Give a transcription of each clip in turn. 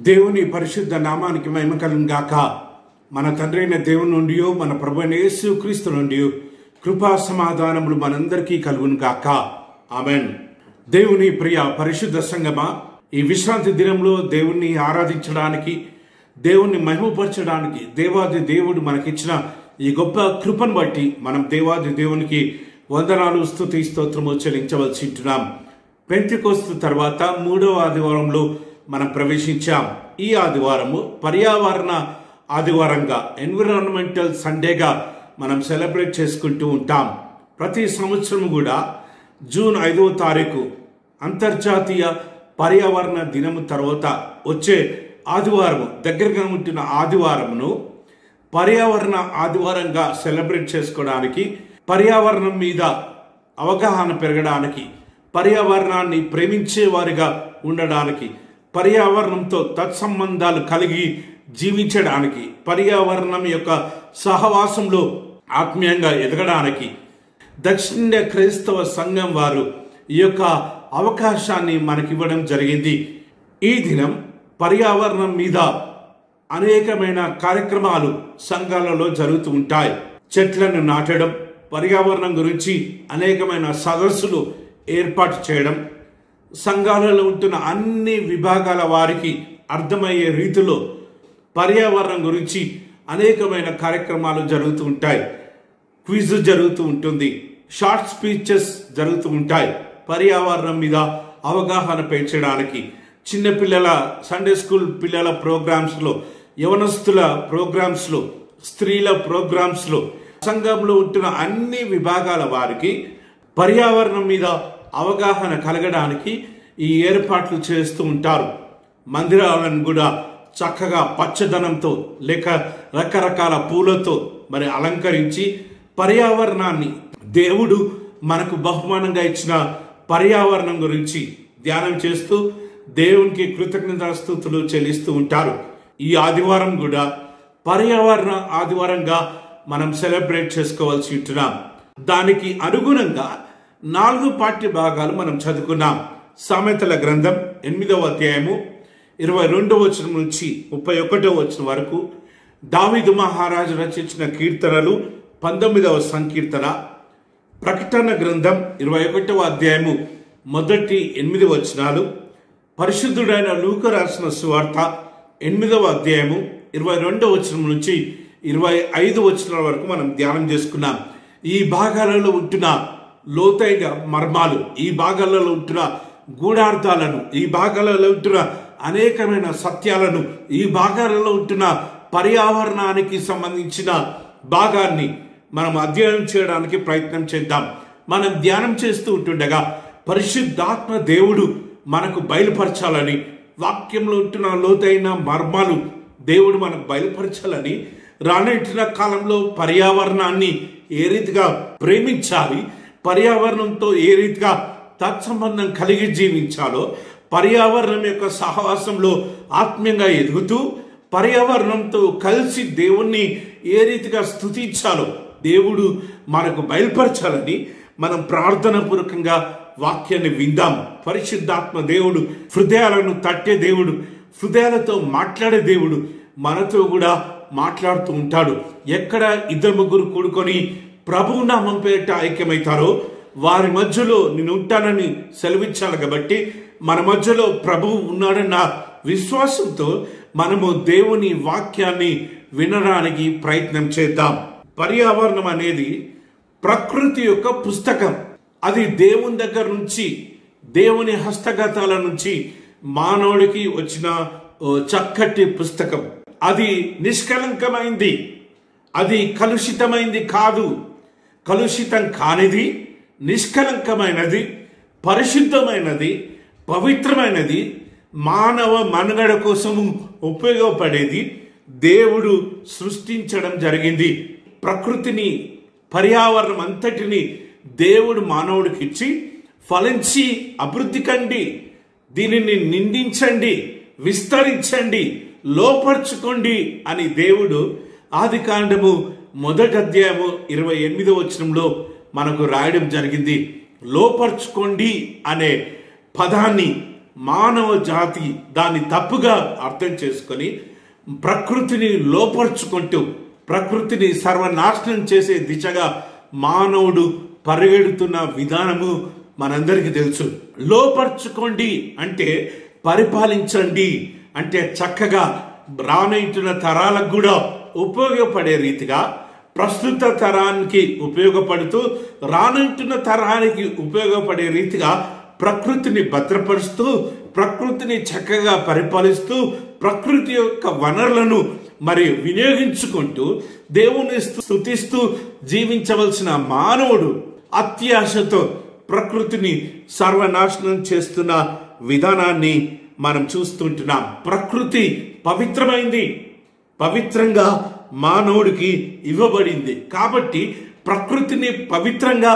దేవుని పరిశుద్ధ నామానికి మహిమ కలుగును గాక. మన తండ్రైన దేవుని నుండి మన ప్రభువైన యేసుక్రీస్తు నుండి కృపా సమాధానములు మనందరికీ కలుగును గాక. ఆమేన్. దేవుని ప్రియ పరిశుద్ధ సంగమా, ఈ విశ్రాంతి దినంలో దేవుణ్ణి ఆరాధించడానికి, దేవుణ్ణి మహిమపరచడానికి దేవాది దేవుడు మనకిచ్చిన ఈ గొప్ప కృపను బట్టి మనం దేవాది దేవునికి వందనాలు, స్తుతి, స్తోత్రము చెల్లించవలసి ఉంటున్నాం. పెంతెకొస్తు తర్వాత 3వ ఆదివారంలో మనం ప్రవేశించాం. ఈ ఆదివారము పర్యావరణ ఆదివారంగా, ఎన్విరాన్మెంటల్ సండేగా మనం సెలబ్రేట్ చేసుకుంటూ ఉంటాం. ప్రతి సంవత్సరం కూడా జూన్ 5వ తారీఖు అంతర్జాతీయ పర్యావరణ దినము తర్వాత వచ్చే ఆదివారము, దగ్గరగా ఉంటున్న ఆదివారమును పర్యావరణ ఆదివారంగా సెలబ్రేట్ చేసుకోవడానికి, పర్యావరణం మీద అవగాహన పెరగడానికి, పర్యావరణాన్ని ప్రేమించే వారిగా ఉండడానికి, పర్యావరణంతో తత్సంబంధాలు కలిగి జీవించడానికి, పర్యావరణం యొక్క సహవాసంలో ఆత్మీయంగా ఎదగడానికి దక్షిణ క్రైస్తవ సంఘం వారు ఈ యొక్క అవకాశాన్ని మనకివ్వడం జరిగింది. ఈ దినం పర్యావరణం మీద అనేకమైన కార్యక్రమాలు సంఘాలలో జరుగుతూ ఉంటాయి. చెట్లను నాటడం, పర్యావరణం గురించి అనేకమైన సదస్సులు ఏర్పాటు చేయడం, సంఘాలలో ఉంటున్న అన్ని విభాగాల వారికి అర్థమయ్యే రీతిలో పర్యావరణం గురించి అనేకమైన కార్యక్రమాలు జరుగుతూ ఉంటాయి. క్విజ్ జరుగుతూ ఉంటుంది, షార్ట్ స్పీచెస్ జరుగుతూ ఉంటాయి. పర్యావరణం మీద అవగాహన పెంచడానికి చిన్నపిల్లల సండే స్కూల్ పిల్లల ప్రోగ్రామ్స్లో, యవనస్తుల ప్రోగ్రామ్స్లో, స్త్రీల ప్రోగ్రామ్స్లో, సంఘంలో ఉంటున్న అన్ని విభాగాల వారికి పర్యావరణం మీద అవగాహన కలగడానికి ఈ ఏర్పాట్లు చేస్తూ ఉంటారు. మందిరాలను కూడా చక్కగా పచ్చదనంతో లేక రకరకాల పూలతో మరి అలంకరించి పర్యావరణాన్ని, దేవుడు మనకు బహుమానంగా ఇచ్చిన పర్యావరణం గురించి ధ్యానం చేస్తూ దేవునికి కృతజ్ఞతాస్తుతులు చెల్లిస్తూ ఉంటారు. ఈ ఆదివారం కూడా పర్యావరణ ఆదివారంగా మనం సెలబ్రేట్ చేసుకోవాల్సి ఉంటున్నాం. దానికి అనుగుణంగా 4 పాఠ్య భాగాలు మనం చదువుకున్నాం. సామెతల గ్రంథం 8వ అధ్యాయము 22వ వచనం నుంచి 31వ వచనం వరకు, దావీదు మహారాజు రచించిన కీర్తనలు 19వ సంకీర్తన, ప్రకటన గ్రంథం 21వ అధ్యాయము మొదటి 8 వచనాలు, పరిశుద్ధుడైన లూకా రాసిన సువార్త 8వ అధ్యాయము 22వ వచనం నుంచి 25 వచనాల వరకు మనం ధ్యానం చేసుకున్నాం. ఈ భాగాలలో ఉంటున్న లోతైన మర్మాలు, ఈ భాగాలలో ఉంటున్న గూఢార్థాలను, ఈ భాగాలలో ఉంటున్న అనేకమైన సత్యాలను, ఈ భాగాలలో ఉంటున్న పర్యావరణానికి సంబంధించిన భాగాన్ని మనం అధ్యయనం చేయడానికి ప్రయత్నం చేద్దాం. మనం ధ్యానం చేస్తూ ఉంటుండగా పరిశుద్ధాత్మ దేవుడు మనకు బయలుపరచాలని, వాక్యంలో ఉంటున్న లోతైన మర్మాలు దేవుడు మనకు బయలుపరచాలని, రానున్న కాలంలో పర్యావరణాన్ని ఏ రీతిగా ప్రేమించాలి, పర్యావరణంతో ఏ రీతిగా తత్సంబంధం కలిగి జీవించాలో, పర్యావరణం యొక్క సహవాసంలో ఆత్మీయంగా ఎదుగుతూ పర్యావరణంతో కలిసి దేవుణ్ణి ఏ రీతిగా స్తుతించాలో దేవుడు మనకు బయలుపరచాలని మనం ప్రార్థన పూర్వకంగా వాక్యాన్ని విందాం. పరిశుద్ధాత్మ దేవుడు హృదయాలను తట్టే దేవుడు, హృదయాలతో మాట్లాడే దేవుడు మనతో కూడా మాట్లాడుతూ ఉంటాడు. ఎక్కడ 2-3 కూడుకొని ప్రభువు నామం పేరిట ఐక్యమవుతారో వారి మధ్యలో నేను ఉంటానని సెలవిచ్చాను. కాబట్టి మన మధ్యలో ప్రభువు ఉన్నాడన్న విశ్వాసంతో మనము దేవుని వాక్యాన్ని వినడానికి ప్రయత్నం చేద్దాం. పర్యావరణం అనేది ప్రకృతి యొక్క పుస్తకం. అది దేవుని దగ్గర నుంచి, దేవుని హస్తగతాల నుంచి మానవుడికి వచ్చిన చక్కటి పుస్తకం. అది నిష్కలంకమైంది, అది కలుషితమైంది కాదు. కలుషితం కానిది, నిష్కలంకమైనది, పరిశుద్ధమైనది, పవిత్రమైనది, మానవ మనుగడ కోసము ఉపయోగపడేది దేవుడు సృష్టించడం జరిగింది. ప్రకృతిని, పర్యావరణం అంతటిని దేవుడు మానవుడికి ఇచ్చి ఫలించి అభివృద్ధి కండి, దీనిని నిందించండి, విస్తరించండి, లోపరుచుకోండి అని దేవుడు ఆదికాండము 1వ అధ్యాయము 28వ వచనంలో మనకు రాయడం జరిగింది. లోపరుచుకోండి అనే పదాన్ని మానవ జాతి దాన్ని తప్పుగా అర్థం చేసుకొని ప్రకృతిని లోపరుచుకుంటూ ప్రకృతిని సర్వనాశనం చేసే దిశగా మానవుడు పరిగెడుతున్న విధానము మనందరికీ తెలుసు. లోపరుచుకోండి అంటే పరిపాలించండి అంటే చక్కగా రానున్న తరాలకు కూడా ఉపయోగపడే రీతిగా, ప్రస్తుత తరానికి ఉపయోగపడుతూ రానున్న తరానికి ఉపయోగపడే రీతిగా ప్రకృతిని భద్రపరుస్తూ, ప్రకృతిని చక్కగా పరిపాలిస్తూ, ప్రకృతి యొక్క వనరులను మరి వినియోగించుకుంటూ దేవుని స్తుతిస్తూ జీవించవలసిన మానవుడు అత్యాశతో ప్రకృతిని సర్వనాశనం చేస్తున్న విధానాన్ని మనం చూస్తుంటున్నాం. ప్రకృతి పవిత్రమైంది, పవిత్రంగా మానవుడికి ఇవ్వబడింది. కాబట్టి ప్రకృతిని పవిత్రంగా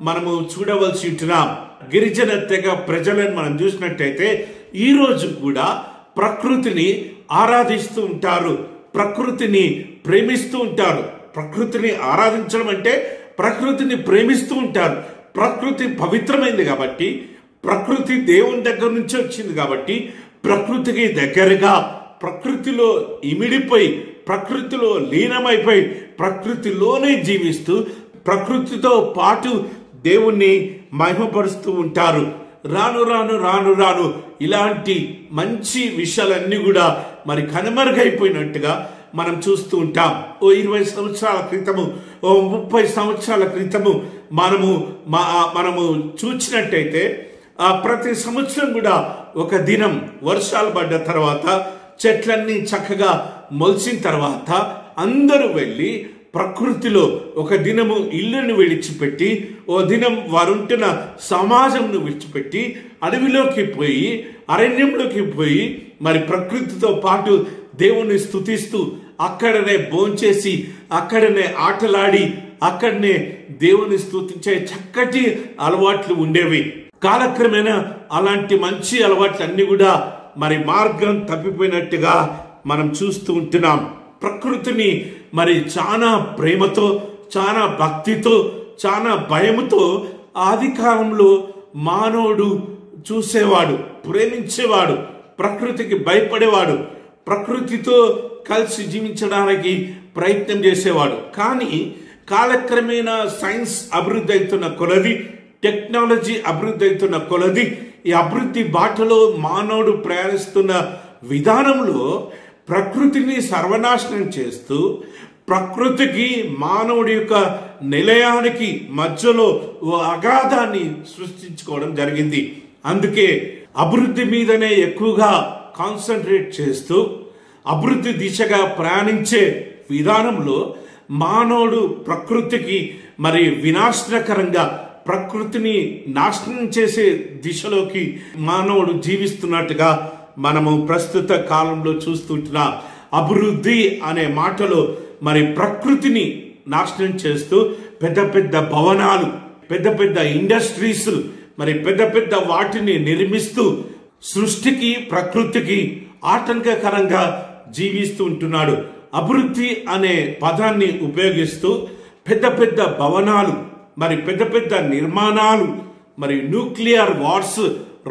మనము చూడవలసి ఉంటున్నాం. గిరిజన తెగ ప్రజలను మనం చూసినట్టయితే ఈ రోజు కూడా ప్రకృతిని ఆరాధిస్తూ ఉంటారు, ప్రకృతిని ప్రేమిస్తూ ఉంటారు. ప్రకృతిని ఆరాధించడం అంటే ప్రకృతిని ప్రేమిస్తూ ఉంటారు. ప్రకృతి పవిత్రమైంది కాబట్టి, ప్రకృతి దేవుని దగ్గర నుంచి వచ్చింది కాబట్టి ప్రకృతికి దగ్గరగా, ప్రకృతిలో ఇమిడిపోయి, ప్రకృతిలో లీనమైపోయి, ప్రకృతిలోనే జీవిస్తూ ప్రకృతితో పాటు దేవుణ్ణి మహిమపరుస్తూ ఉంటారు. రాను రాను రాను రాను ఇలాంటి మంచి విషయాలన్నీ కూడా మరి కనుమరుగైపోయినట్టుగా మనం చూస్తూ ఉంటాం. ఓ 20 సంవత్సరాల క్రితము, ఓ 30 సంవత్సరాల క్రితము మనము చూసినట్టయితే ప్రతి సంవత్సరం కూడా ఒక దినం వర్షాలు పడ్డ తర్వాత, చెట్లన్నీ చక్కగా మొలిచిన తర్వాత అందరూ వెళ్ళి ప్రకృతిలో ఒక దినము ఇల్లును విడిచిపెట్టి, ఓ దినం వారుంటున్న సమాజంను విడిచిపెట్టి అడవిలోకి పోయి, అరణ్యంలోకి పోయి మరి ప్రకృతితో పాటు దేవుని స్తుతిస్తూ అక్కడనే భోంచేసి, అక్కడనే ఆటలాడి, అక్కడనే దేవుని స్తుతించే చక్కటి అలవాట్లు ఉండేవి. కాలక్రమేణా అలాంటి మంచి అలవాట్లు అన్ని కూడా మరి మార్గం తప్పిపోయినట్టుగా మనం చూస్తూ ఉంటున్నాం. ప్రకృతిని మరి చాలా ప్రేమతో, చాలా భక్తితో, చాలా భయముతో ఆది కాలంలో మానవుడు చూసేవాడు, ప్రేమించేవాడు, ప్రకృతికి భయపడేవాడు, ప్రకృతితో కలిసి జీవించడానికి ప్రయత్నం చేసేవాడు. కానీ కాలక్రమేణా సైన్స్ అభివృద్ధి అవుతున్న కొలది, టెక్నాలజీ అభివృద్ధి అవుతున్న కొలది, ఈ అభివృద్ధి బాటలో మానవుడు ప్రయాణిస్తున్న విధానంలో ప్రకృతిని సర్వనాశనం చేస్తూ ప్రకృతికి మానవుడి యొక్క నిలయానికి మధ్యలో ఓ అగాధాన్ని సృష్టించుకోవడం జరిగింది. అందుకే అభివృద్ధి మీదనే ఎక్కువగా కాన్సన్ట్రేట్ చేస్తూ అభివృద్ధి దిశగా ప్రయాణించే విధానంలో మానవుడు ప్రకృతికి మరి వినాశనకరంగా, ప్రకృతిని నాశనం చేసే దిశలోకి మానవుడు జీవిస్తున్నట్టుగా మనము ప్రస్తుత కాలంలో చూస్తుంటున్నాం. అభివృద్ధి అనే మాటలో మరి ప్రకృతిని నాశనం చేస్తూ పెద్ద పెద్ద భవనాలు, పెద్ద పెద్ద ఇండస్ట్రీస్, మరి పెద్ద పెద్ద వాటిని నిర్మిస్తూ సృష్టికి, ప్రకృతికి ఆటంకకరంగా జీవిస్తూ ఉంటున్నాడు. అభివృద్ధి అనే పదాన్ని ఉపయోగిస్తూ పెద్ద పెద్ద భవనాలు, మరి పెద్ద పెద్ద నిర్మాణాలు, మరి nuclear wars,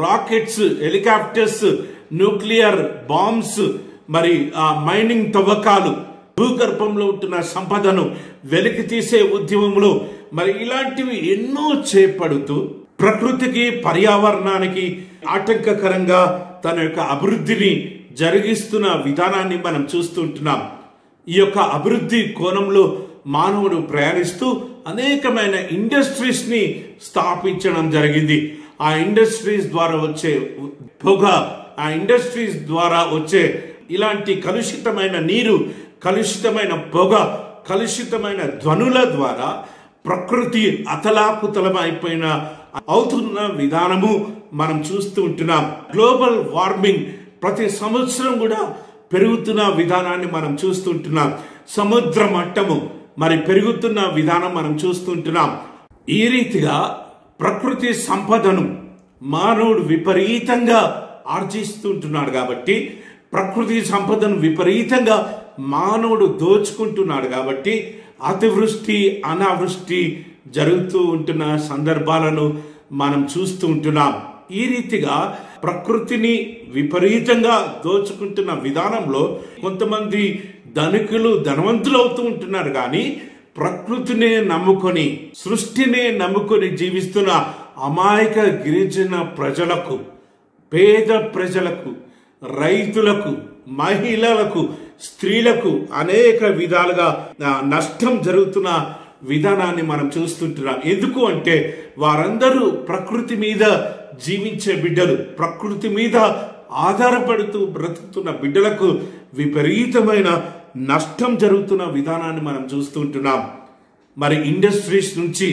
rockets, helicopters, nuclear bombs, మరి మైనింగ్ తవ్వకాలు, భూగర్భంలో ఉంటున్న సంపదను వెలికి తీసే ఉద్యమంలో మరి ఇలాంటివి ఎన్నో చేపడుతూ ప్రకృతికి, పర్యావరణానికి ఆటంకకరంగా తన యొక్క అభివృద్ధిని జరిగిస్తున్న విధానాన్ని మనం చూస్తుంటున్నాం. ఈ యొక్క అభివృద్ధి కోణంలో మానవుడు ప్రయాణిస్తూ అనేకమైన ఇండస్ట్రీస్ ని స్థాపించడం జరిగింది. ఆ ఇండస్ట్రీస్ ద్వారా వచ్చే పొగ, ఆ ఇండస్ట్రీస్ ద్వారా వచ్చే ఇలాంటి కలుషితమైన నీరు, కలుషితమైన పొగ, కలుషితమైన ధ్వనుల ద్వారా ప్రకృతి అతలాకుతలం అవుతున్న విధానము మనం చూస్తూ ఉంటున్నాం. గ్లోబల్ వార్మింగ్ ప్రతి సంవత్సరం కూడా పెరుగుతున్న విధానాన్ని మనం చూస్తుంటున్నాం. సముద్ర మట్టము మరి పెరుగుతున్న విధానం మనం చూస్తుంటున్నాం. ఈ రీతిగా ప్రకృతి సంపదను మానవుడు విపరీతంగా ఆర్జిస్తుంటున్నాడు. కాబట్టి ప్రకృతి సంపదను విపరీతంగా మానవుడు దోచుకుంటున్నాడు. కాబట్టి అతివృష్టి, అనావృష్టి జరుగుతూ ఉంటున్న సందర్భాలను మనం చూస్తూ ఉంటున్నాం. ఈ రీతిగా ప్రకృతిని విపరీతంగా దోచుకుంటున్న విధానంలో కొంతమంది ధనికులు ధనవంతులు అవుతూ ఉంటున్నారు, కానీ ప్రకృతినే నమ్ముకొని సృష్టినే నమ్ముకొని జీవిస్తున్న అమాయక గిరిజన ప్రజలకు, పేద ప్రజలకు, రైతులకు, మహిళలకు, స్త్రీలకు అనేక విధాలుగా నష్టం జరుగుతున్న విధానాన్ని మనం చూస్తుంటున్నాం. ఎందుకు అంటే వారందరూ ప్రకృతి మీద జీవించే బిడ్డలు, ప్రకృతి మీద ఆధారపడుతూ బ్రతుకుతున్న బిడ్డలకు విపరీతమైన నష్టం జరుగుతున్న విధానాన్ని మనం చూస్తుంటున్నాం. మరి ఇండస్ట్రీస్ నుంచి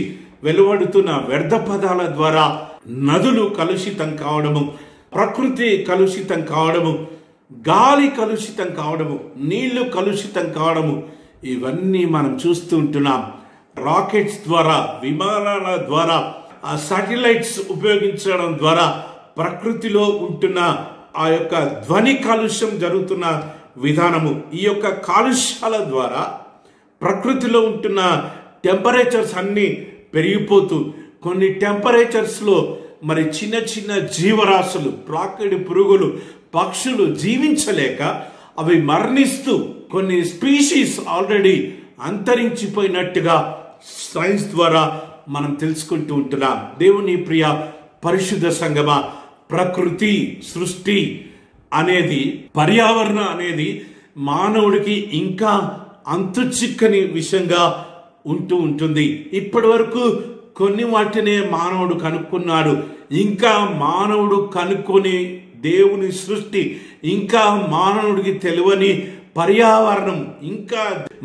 వెలువడుతున్న వ్యర్థ పదాల ద్వారా నదులు కలుషితం కావడము, ప్రకృతి కలుషితం కావడము, గాలి కలుషితం కావడము, నీళ్లు కలుషితం కావడము, ఇవన్నీ మనం చూస్తూ ఉంటున్నాం. రాకెట్స్ ద్వారా, విమానాల ద్వారా, శాటిలైట్స్ ఉపయోగించడం ద్వారా ప్రకృతిలో ఉంటున్న ఆ యొక్క ధ్వని కాలుష్యం జరుగుతున్న విధానము, ఈ యొక్క కాలుష్యాల ద్వారా ప్రకృతిలో ఉంటున్న టెంపరేచర్స్ అన్ని పెరిగిపోతూ కొన్ని టెంపరేచర్స్లో మరి చిన్న చిన్న జీవరాశులు, ప్రాకిడి పురుగులు, పక్షులు జీవించలేక అవి మరణిస్తూ కొన్ని స్పీషీస్ ఆల్రెడీ అంతరించిపోయినట్టుగా సైన్స్ ద్వారా మనం తెలుసుకుంటూ ఉంటున్నాం. దేవుని ప్రియ పరిశుద్ధ సంగమా, ప్రకృతి, సృష్టి అనేది, పర్యావరణం అనేది మానవుడికి ఇంకా అంతు చిక్కని విషయంగా ఉంటూ ఉంటుంది. ఇప్పటి వరకు కొన్ని వాటినే మానవుడు కనుక్కున్నాడు. ఇంకా మానవుడు కనుక్కొని దేవుని సృష్టి, ఇంకా మానవుడికి తెలియని పర్యావరణం, ఇంకా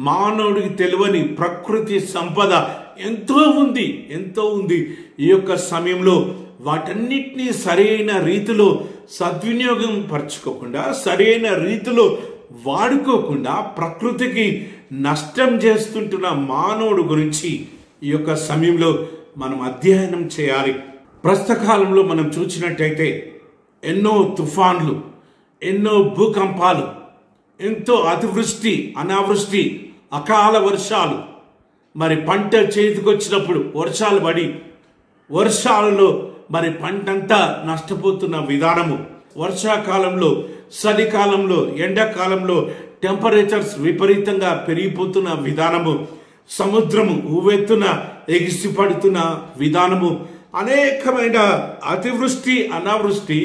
మానవుడికి తెలియని ప్రకృతి సంపద ఎంతో ఉంది, ఎంతో ఉంది. ఈ యొక్క సమయంలో వాటన్నిటినీ సరైన రీతిలో సద్వినియోగం పరచుకోకుండా, సరైన రీతిలో వాడుకోకుండా ప్రకృతికి నష్టం చేస్తుంటున్న మానవుడు గురించి ఈ యొక్క సమయంలో మనం అధ్యయనం చేయాలి. ప్రస్తుత కాలంలో మనం చూసినట్టయితే ఎన్నో తుఫాన్లు, ఎన్నో భూకంపాలు, ఎంతో అతివృష్టి, అనావృష్టి, అకాల వర్షాలు, మరి పంట చేతికొచ్చినప్పుడు వర్షాలు పడి వర్షాలలో మరి పంటంతా నష్టపోతున్న విధానము, వర్షాకాలంలో, చలికాలంలో, ఎండాకాలంలో టెంపరేచర్స్ విపరీతంగా పెరిగిపోతున్న విధానము, సముద్రము ఉవ్వెత్తున ఎగిసిపడుతున్న విధానము, అనేకమైన అతివృష్టి, అనావృష్టి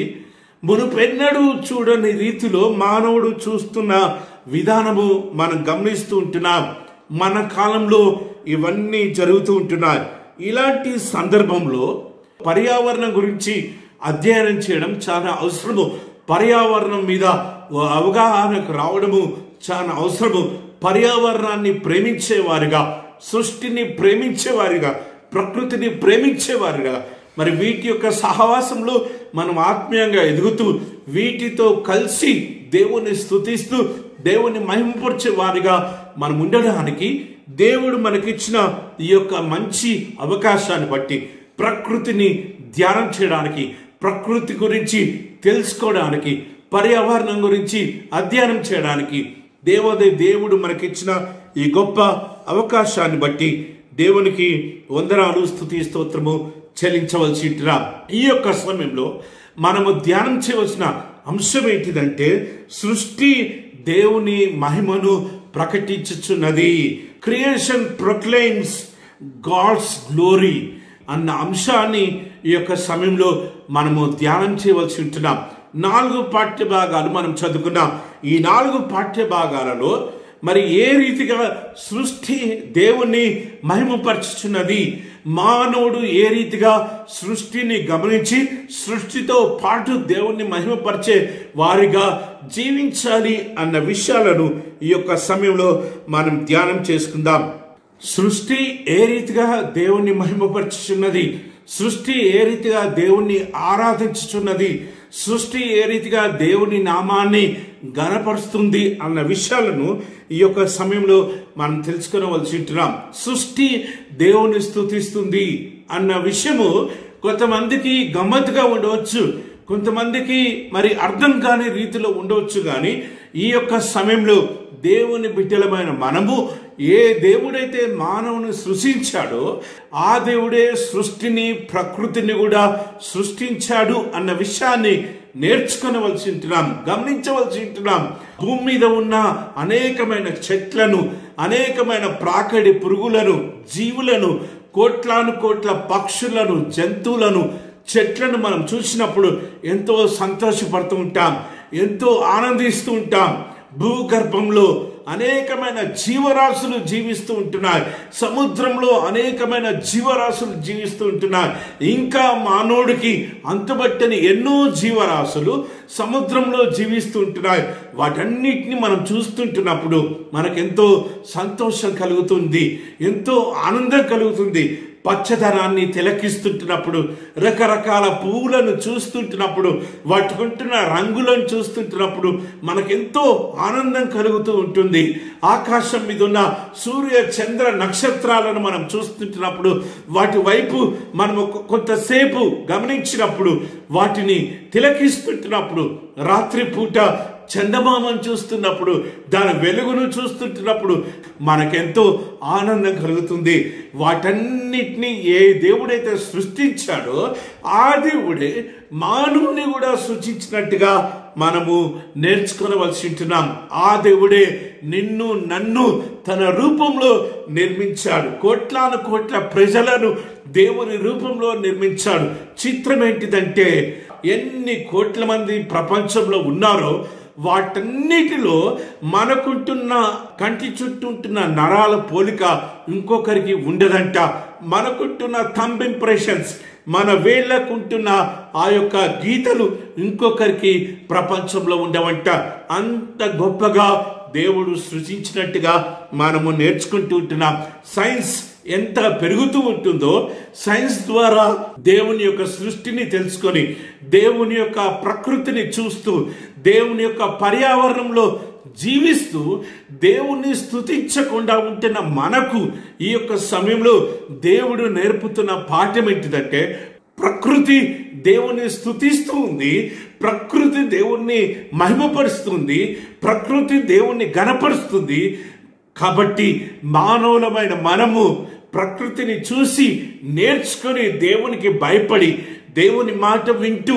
మునుపెన్నడూ చూడని రీతిలో మానవుడు చూస్తున్న విధానము మనం గమనిస్తూ ఉంటున్నాం. మన కాలంలో ఇవన్నీ జరుగుతూ ఉంటున్నాయి. ఇలాంటి సందర్భంలో పర్యావరణం గురించి అధ్యయనం చేయడం చాలా అవసరము. పర్యావరణం మీద అవగాహనకు రావడము చాలా అవసరము. పర్యావరణాన్ని ప్రేమించేవారిగా, సృష్టిని ప్రేమించేవారిగా, ప్రకృతిని ప్రేమించేవారిగా, మరి వీటి యొక్క సహవాసంలో మనం ఆత్మీయంగా ఎదుగుతూ వీటితో కలిసి దేవుని స్తుతిస్తూ దేవుని మహిమపరిచే వారిగా మనం ఉండడానికి దేవుడు మనకిచ్చిన ఈ యొక్క మంచి అవకాశాన్ని బట్టి ప్రకృతిని ధ్యానం చేయడానికి, ప్రకృతి గురించి తెలుసుకోవడానికి, పర్యావరణం గురించి అధ్యయనం చేయడానికి దేవుడు మనకిచ్చిన ఈ గొప్ప అవకాశాన్ని బట్టి దేవునికి వందనాలు, స్తుతి, స్తోత్రము చెల్లించవలసి ఉంటున్నా. ఈ యొక్క సమయంలో మనము ధ్యానం చేయవలసిన అంశం ఏంటిదంటే సృష్టి దేవుని మహిమను ప్రకటించుచున్నది. క్రియేషన్ ప్రొక్లెయిమ్స్ గాడ్స్ గ్లోరీ అన్న అంశాన్ని ఈ యొక్క సమయంలో మనము ధ్యానం చేయవలసి ఉంటున్నాం. 4 పాఠ్య భాగాలు మనం చదువుకున్నాం. ఈ 4 పాఠ్య భాగాలలో మరి ఏ రీతిగా సృష్టి దేవుణ్ణి మహిమపరచుచున్నది, మానవుడు ఏ రీతిగా సృష్టిని గమనించి సృష్టితో పాటు దేవుణ్ణి మహిమపరిచే వారిగా జీవించాలి అన్న విషయాలను ఈ యొక్క సమయంలో మనం ధ్యానం చేసుకుందాం. సృష్టి ఏ రీతిగా దేవుణ్ణి మహిమపరచుచున్నది, సృష్టి ఏ రీతిగా దేవుణ్ణి ఆరాధించుచున్నది, సృష్టి ఏ రీతిగా దేవుని నామాన్ని గణపరుస్తుంది అన్న విషయాలను ఈ యొక్క సమయంలో మనం తెలుసుకోవలసి ఉంటున్నాం. సృష్టి దేవుని స్తుతిస్తుంది అన్న విషయము కొంతమందికి గమ్మత్తుగా ఉండవచ్చు, కొంతమందికి మరి అర్థం కాని రీతిలో ఉండవచ్చు. కానీ ఈ యొక్క సమయంలో దేవుని బిడ్డలమైన మనము ఏ దేవుడైతే మానవుని సృష్టించాడో ఆ దేవుడే సృష్టిని ప్రకృతిని కూడా సృష్టించాడు అన్న విషయాన్ని నేర్చుకోవలసి ఉంటున్నాం, గమనించవలసి ఉంటున్నాం. భూమి మీద ఉన్న అనేకమైన చెట్లను, అనేకమైన ప్రాకడి పురుగులను, జీవులను, కోట్లాను కోట్ల పక్షులను, జంతువులను, చెట్లను మనం చూసినప్పుడు ఎంతో సంతోషపడుతూ ఉంటాం, ఎంతో ఆనందిస్తూ ఉంటాం. భూగర్భంలో అనేకమైన జీవరాశులు జీవిస్తూ ఉంటున్నాయి, సముద్రంలో అనేకమైన జీవరాశులు జీవిస్తూ ఉంటున్నాయి. ఇంకా మానవుడికి అంతుబట్టని ఎన్నో జీవరాశులు సముద్రంలో జీవిస్తూ ఉంటున్నాయి. వాటన్నిటిని మనం చూస్తుంటున్నప్పుడు మనకెంతో సంతోషం కలుగుతుంది, ఎంతో ఆనందం కలుగుతుంది. పచ్చదనాన్ని తిలకిస్తుంటున్నప్పుడు, రకరకాల పువ్వులను చూస్తుంటున్నప్పుడు, వాటికుంటున్న రంగులను చూస్తుంటున్నప్పుడు మనకెంతో ఆనందం కలుగుతూ ఉంటుంది. ఆకాశం మీద ఉన్న సూర్య చంద్ర నక్షత్రాలను మనం చూస్తుంటున్నప్పుడు, వాటి వైపు మనం కొంతసేపు గమనించినప్పుడు, వాటిని తిలకిస్తుంటున్నప్పుడు, రాత్రిపూట చందమామను చూస్తున్నప్పుడు, దాని వెలుగును చూస్తుంటున్నప్పుడు మనకెంతో ఆనందం కలుగుతుంది. వాటన్నిటినీ ఏ దేవుడైతే సృష్టించాడో ఆ దేవుడే మానవుని కూడా సృష్టించినట్టుగా మనము నేర్చుకోవలసి ఉంటున్నాం. ఆ దేవుడే నిన్ను నన్ను తన రూపంలో నిర్మించాడు. కోట్లాను కోట్ల ప్రజలను దేవుని రూపంలో నిర్మించాడు. చిత్రం ఏంటిదంటే, ఎన్ని కోట్ల మంది ప్రపంచంలో ఉన్నారో వాటన్నిటిలో మనకుంటున్న కంటి చుట్టూ ఉంటున్న నరాల పోలిక ఇంకొకరికి ఉండదంట. మనకుంటున్న థంబ్ ఇంప్రెషన్స్, మన వేళ్లకుంటున్న ఆ యొక్క గీతలు ఇంకొకరికి ప్రపంచంలో ఉండవంట. అంత గొప్పగా దేవుడు సృజించినట్టుగా మనము నేర్చుకుంటూ ఉంటున్నాం. సైన్స్ ఎంత పెరుగుతూ ఉంటుందో, సైన్స్ ద్వారా దేవుని యొక్క సృష్టిని తెలుసుకొని, దేవుని యొక్క ప్రకృతిని చూస్తూ, దేవుని యొక్క పర్యావరణంలో జీవిస్తూ దేవుణ్ణి స్తుతించకుండా ఉంటున్న మనకు ఈ యొక్క సమయంలో దేవుడు నేర్పుతున్న పాఠం ఏంటిదంటే, ప్రకృతి దేవుణ్ణి స్తుతిస్తూ ఉంది, ప్రకృతి దేవుణ్ణి మహిమపరుస్తుంది, ప్రకృతి దేవుణ్ణి ఘనపరుస్తుంది. కాబట్టి మానవులమైన మనము ప్రకృతిని చూసి నేర్చుకొని దేవునికి భయపడి, దేవుని మాట వింటూ,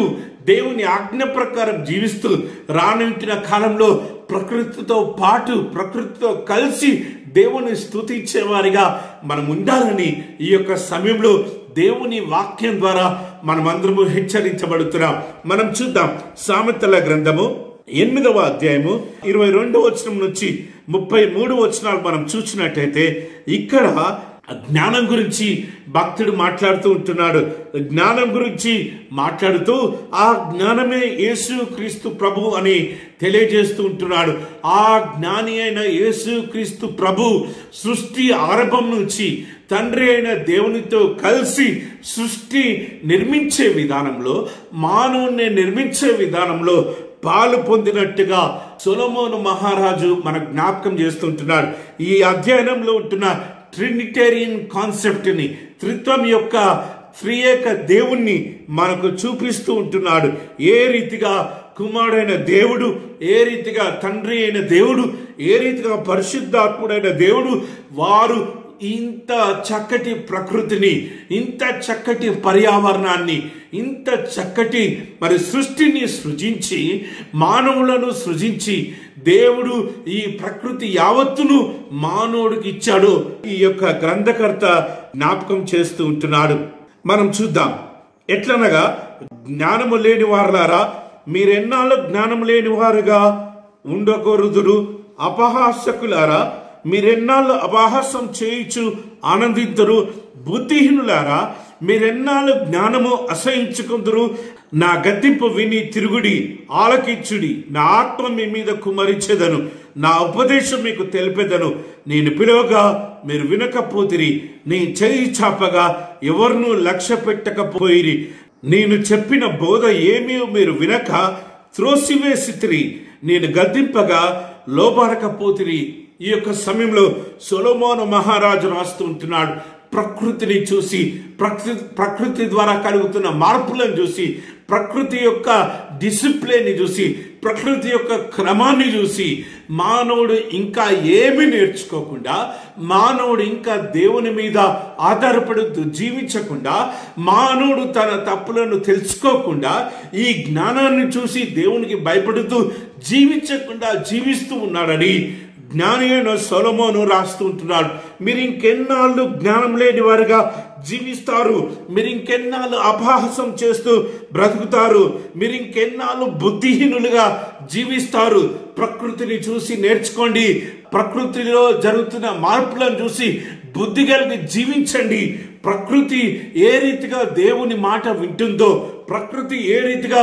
దేవుని ఆజ్ఞ ప్రకారం జీవిస్తూ రానుంటున్న కాలంలో ప్రకృతితో పాటు, ప్రకృతితో కలిసి దేవుని స్తుతించేవారిగా మనం ఉండాలని ఈ యొక్క సమయంలో దేవుని వాక్యం ద్వారా మనమందరము హెచ్చరించబడుతున్నాం. మనం చూద్దాం సామెతల గ్రంథము 8వ అధ్యాయము 22వ వచనం నుంచి 33 వచనాలు మనం చూసినట్టయితే, ఇక్కడ జ్ఞానం గురించి భక్తుడు మాట్లాడుతూ ఉంటున్నాడు. జ్ఞానం గురించి మాట్లాడుతూ ఆ జ్ఞానమే యేసు క్రీస్తు ప్రభు అని తెలియజేస్తూ ఉంటున్నాడు. ఆ జ్ఞాని అయిన యేసు క్రీస్తు ప్రభు సృష్టి ఆరంభం నుంచి తండ్రి అయిన దేవునితో కలిసి సృష్టి నిర్మించే విధానంలో, మానవుని నిర్మించే విధానంలో పాలు పొందినట్టుగా సొలొమోను మహారాజు మన జ్ఞాపకం చేస్తుంటున్నాడు. ఈ అధ్యయనంలో ఉంటున్న ట్రినిటేరియన్ కాన్సెప్ట్ని, త్రిత్వం యొక్క త్రియేక దేవుణ్ణి మనకు చూపిస్తూ ఉంటున్నాడు. ఏ రీతిగా కుమారుడైన దేవుడు, ఏ రీతిగా తండ్రి అయిన దేవుడు, ఏ రీతిగా పరిశుద్ధాత్ముడైన దేవుడు, వారు ఇంత చక్కటి ప్రకృతిని, ఇంత చక్కటి పర్యావరణాన్ని, ఇంత చక్కటి సృష్టిని సృజించి, మానవులను సృజించి దేవుడు ఈ ప్రకృతి యావత్తును మానవుడికి ఇచ్చాడు. ఈ యొక్క గ్రంథకర్త జ్ఞాపకం చేస్తూ ఉంటున్నాడు. మనం చూద్దాం. ఎట్లనగా, జ్ఞానము లేని వారులారా, మీరెన్నాళ్ళు జ్ఞానం లేని వారుగా ఉండకూడదురు. అపహాసకులారా, మీరెన్నాళ్ళు అపహాసం చేయించు ఆనందిద్దరు. బుద్ధిహీనులారా, మీరెన్నాళ్ళు జ్ఞానము అసహించుకుందరు. నా గద్దింపు విని తిరుగుడి, ఆలకించుడి. నా ఆత్మ మీ మీద కుమరించెదను, నా ఉపదేశం మీకు తెలిపెదను. నేను పిలువగా మీరు వినకపోతిరి, నీ చేయి చాపగా ఎవరినూ లక్ష్య పెట్టకపోయిరి. నేను చెప్పిన బోధ ఏమీ మీరు వినక త్రోసివేసితిరి. నేను గద్దింపగా లోబడకపోతిరి. ఈ యొక్క సమయంలో సొలొమోను మహారాజు రాస్తూ ఉంటున్నాడు. ప్రకృతిని చూసి, ప్రకృతి ద్వారా కలుగుతున్న మార్పులను చూసి, ప్రకృతి యొక్క డిసిప్లిన్ చూసి, ప్రకృతి యొక్క క్రమాన్ని చూసి మానవుడు ఇంకా ఏమి నేర్చుకోకుండా, మానవుడు ఇంకా దేవుని మీద ఆధారపడుతూ జీవించకుండా, మానవుడు తన తప్పులను తెలుసుకోకుండా, ఈ జ్ఞానాన్ని చూసి దేవునికి భయపడుతూ జీవించకుండా జీవిస్తూ ఉన్నాడని జ్ఞాని అయిన సొలొమోను రాస్తూ ఉంటున్నాడు. మీరు ఇంకెన్నాళ్ళు జ్ఞానం లేని వారుగా జీవిస్తారు, మీరు ఇంకెన్నాళ్ళు అపహాసం చేస్తూ బ్రతుకుతారు, మీరు ఇంకెన్నాళ్ళు బుద్ధిహీనులుగా జీవిస్తారు. ప్రకృతిని చూసి నేర్చుకోండి, ప్రకృతిలో జరుగుతున్న మార్పులను చూసి బుద్ధి కలిగి జీవించండి. ప్రకృతి ఏ రీతిగా దేవుని మాట వింటుందో, ప్రకృతి ఏ రీతిగా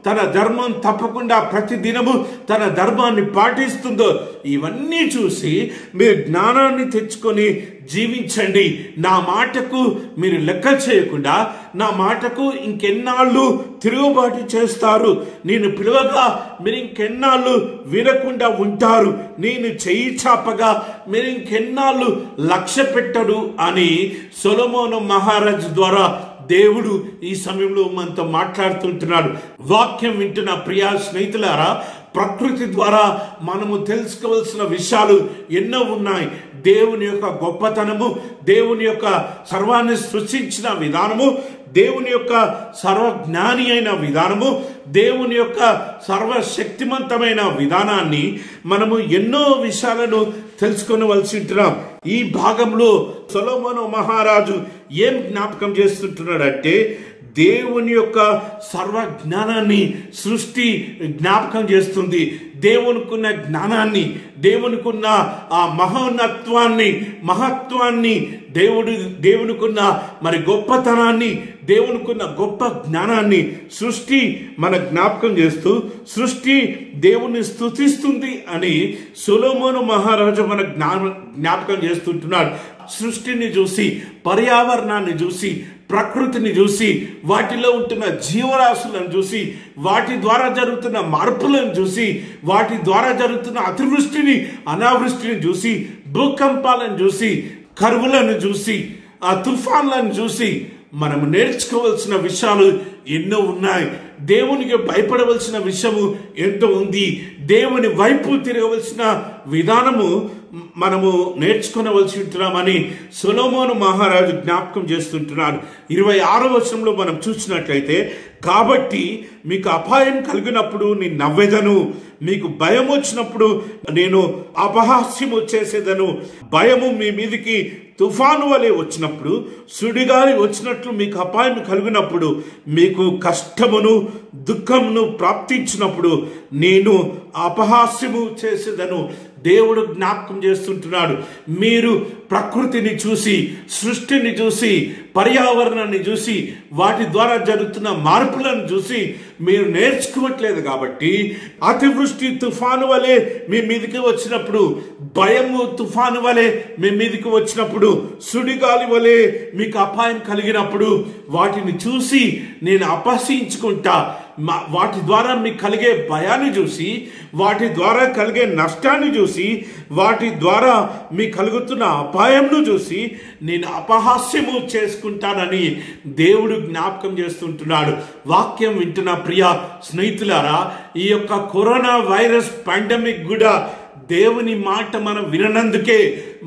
తన ధర్మం తప్పకుండా ప్రతి దినము తన ధర్మాన్ని పాటిస్తుందో, ఇవన్నీ చూసి మీరు జ్ఞానాన్ని తెచ్చుకొని జీవించండి. నా మాటకు మీరు లెక్క చేయకుండా, నా మాటకు ఇంకెన్నాళ్ళు తిరుగుబాటు చేస్తారు, నేను పిలువగా మీరు ఇంకెన్నాళ్ళు వినకుండా ఉంటారు, నేను చెయ్యి చాపగా మీరు ఇంకెన్నాళ్ళు లక్ష్య పెట్టరు అని సొలొమోను మహారాజు ద్వారా దేవుడు ఈ సమయంలో మనతో మాట్లాడుతుంటున్నాడు. వాక్యం వింటున్న ప్రియా స్నేహితులారా, ప్రకృతి ద్వారా మనము తెలుసుకోవాల్సిన విషయాలు ఎన్నో ఉన్నాయి. దేవుని యొక్క గొప్పతనము, దేవుని యొక్క సర్వాన్ని సృష్టించిన విధానము, దేవుని యొక్క సర్వజ్ఞాని అయిన విధానము, దేవుని యొక్క సర్వశక్తిమంతమైన విధానాన్ని మనము ఎన్నో విషయాలను తెలుసుకోవలసి ఉంటున్నాం. ఈ భాగంలో సొలొమోను మహారాజు ఏం జ్ఞాపకం చేస్తుంటున్నాడంటే, దేవుని యొక్క సర్వజ్ఞానాన్ని సృష్టి జ్ఞాపకం చేస్తుంది. దేవునికున్న జ్ఞానాన్ని, దేవునికున్న ఆ మహత్వాన్ని, దేవునికున్న మరి గొప్పతనాన్ని, దేవునికున్న గొప్ప జ్ఞానాన్ని సృష్టి మన జ్ఞాపకం చేస్తూ, సృష్టి దేవుని స్తుతిస్తుంది అని సొలొమోను మహారాజు మన జ్ఞాపకం చేస్తుంటున్నాడు. సృష్టిని చూసి, పర్యావరణాన్ని చూసి, ప్రకృతిని చూసి, వాటిలో ఉంటున్న జీవరాశులను చూసి, వాటి ద్వారా జరుగుతున్న మార్పులను చూసి, వాటి ద్వారా జరుగుతున్న అతివృష్టిని అనావృష్టిని చూసి, భూకంపాలను చూసి, కరువులను చూసి, ఆ తుఫాన్లను చూసి మనము నేర్చుకోవాల్సిన విషయాలు ఎన్నో ఉన్నాయి. దేవునికి భయపడవలసిన విషయము ఎంతో ఉంది. దేవుని వైపు తిరగవలసిన విధానము మనము నేర్చుకునవలసి ఉంటున్నామని సొలొమోను మహారాజు జ్ఞాపకం చేస్తుంటున్నాడు. 26వ వచనంలో మనం చూసినట్లయితే, కాబట్టి మీకు అపాయం కలిగినప్పుడు నేను నవ్వెదను, మీకు భయం వచ్చినప్పుడు నేను అపహాస్యము చేసేదను. భయము మీ మీదికి తుఫాను వలె వచ్చినప్పుడు, సుడిగాలి వచ్చినట్లు మీకు అపాయం కలిగినప్పుడు, మీకు కష్టమును దుఃఖమును ప్రాప్తించినప్పుడు నేను అపహాస్యము చేసేదను. దేవుడు జ్ఞాపకం చేస్తుంటున్నాడు. మీరు ప్రకృతిని చూసి, సృష్టిని చూసి, పర్యావరణాన్ని చూసి, వాటి ద్వారా జరుగుతున్న మార్పులను చూసి మీరు నేర్చుకోవట్లేదు. కాబట్టి అతివృష్టి తుఫాను వలె మీ మీదికి వచ్చినప్పుడు, భయము తుఫాను వలె మీ మీదికి వచ్చినప్పుడు, సుడిగాలి వలె మీకు అపాయం కలిగినప్పుడు వాటిని చూసి నేను అపహసించుకుంటా. వాటి ద్వారా మీకు కలిగే భయాన్ని చూసి, వాటి ద్వారా కలిగే నష్టాన్ని చూసి, వాటి ద్వారా మీకు కలుగుతున్న అపాయంను చూసి నేను అపహాస్యము చేసుకుంటానని దేవుడు జ్ఞాపకం చేస్తుంటున్నాడు. వాక్యం వింటున్న ప్రియ స్నేహితులారా, ఈ యొక్క కరోనా వైరస్ పాండమిక్ కూడా దేవుని మాట మనం విననందుకే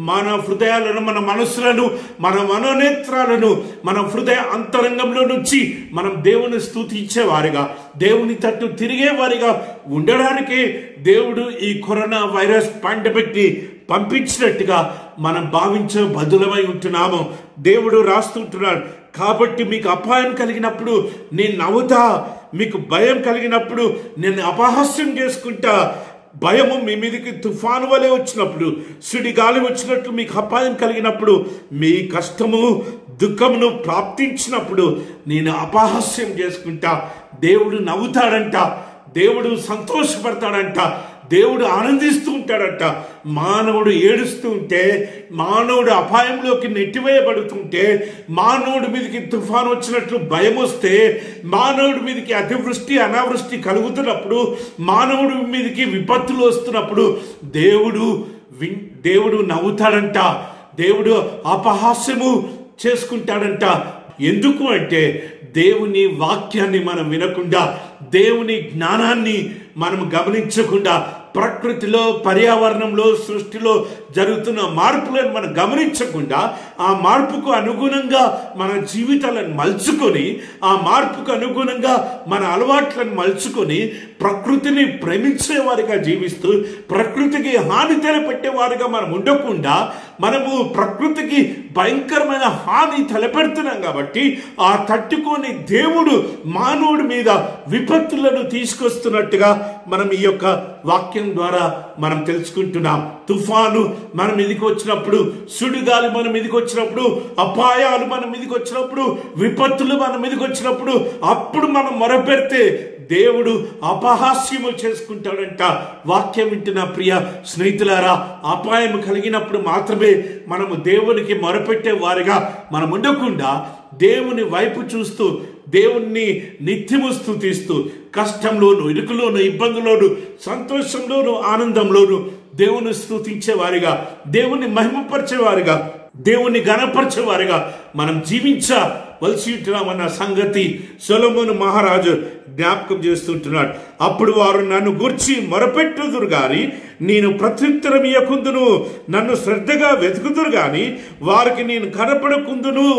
మన హృదయాలను, మన మనసులను, మన మనోనేత్రాలను, మన హృదయ అంతరంగంలో నుంచి మనం దేవుని స్తుతించేవారిగా, దేవుని తట్టు తిరిగేవారిగా ఉండడానికే దేవుడు ఈ కరోనా వైరస్ పాండమిక్ ని పంపించినట్టుగా మనం భావించే బదులమై ఉంటున్నాము. దేవుడు రాస్తుంటున్నాడు, కాబట్టి మీకు అపాయం కలిగినప్పుడు నేను నవ్వుతా, మీకు భయం కలిగినప్పుడు నేను అపహాస్యం చేసుకుంటా. భయము మీ మీదకి తుఫాను వలె వచ్చినప్పుడు, సుడిగాలి వచ్చినట్లు మీకు అపాయం కలిగినప్పుడు, మీ కష్టము దుఃఖమును ప్రాప్తించినప్పుడు నేను అపహాస్యం చేసుకుంటా. దేవుడు నవ్వుతాడంట, దేవుడు సంతోషపడతాడంట, దేవుడు ఆనందిస్తూ ఉంటాడంట. మానవుడు ఏడుస్తూ ఉంటే, మానవుడు అపాయంలోకి నెట్టివేయబడుతుంటే, మానవుడి మీదకి తుఫాను వచ్చినట్లు భయం వస్తే, మానవుడి మీదకి అతివృష్టి అనావృష్టి కలుగుతున్నప్పుడు, మానవుడి మీదకి విపత్తులు వస్తున్నప్పుడు దేవుడు నవ్వుతాడంట, దేవుడు అపహాస్యము చేసుకుంటాడంట. ఎందుకు అంటే దేవుని వాక్యాన్ని మనం వినకుండా, దేవుని జ్ఞానాన్ని మనం గమనించకుండా, ప్రకృతిలో, పర్యావరణంలో, సృష్టిలో జరుగుతున్న మార్పులను మనం గమనించకుండా, ఆ మార్పుకు అనుగుణంగా మన జీవితాలను మలుచుకొని, ఆ మార్పుకు అనుగుణంగా మన అలవాట్లను మలుచుకొని, ప్రకృతిని ప్రేమించేవారిగా జీవిస్తూ, ప్రకృతికి హాని తలపెట్టేవారిగా మనం ఉండకుండా, మనము ప్రకృతికి భయంకరమైన హాని తలపెడుతున్నాం కాబట్టి ఆ తట్టుకొని దేవుడు మానవుడి మీద విపత్తులను తీసుకొస్తున్నట్టుగా మనం ఈ యొక్క వాక్యం ద్వారా మనం తెలుసుకుంటున్నాం. తుఫాను మన మీదకి వచ్చినప్పుడు, సుడిగాలి మన మీదకి వచ్చినప్పుడు, అపాయాలు మన మీదకి వచ్చినప్పుడు, విపత్తులు మన మీదకి వచ్చినప్పుడు, అప్పుడు మనం మొరపెడితే దేవుడు అపహాస్యము చేసుకుంటాడంట. వాక్యం వింటున్న ప్రియ స్నేహితులారా, అపాయం కలిగినప్పుడు మాత్రమే మనము దేవునికి మొరపెట్టే వారిగా మనం ఉండకుండా, దేవుని వైపు చూస్తూ, దేవుణ్ణి నిత్యము స్తుతిస్తూ, కష్టంలోను, ఇరుకులోను, ఇబ్బందులోను, సంతోషంలోను, ఆనందంలోను దేవుని స్తుతించేవారిగా, దేవుని మహిమపరిచేవారిగా, దేవుని ఘనపరిచేవారిగా మనం జీవించవలసి ఉంటున్నామన్న సంగతి సొలొమోను మహారాజు జ్ఞాపకం చేస్తుంటున్నాడు. అప్పుడు వారు నన్ను గూర్చి మొరపెట్టుదురు గాని నేను ప్రత్యుత్తరం ఇయ్యకుందును, నన్ను శ్రద్ధగా వెతుకుదురు గాని వారికి నేను కనపడకుందును.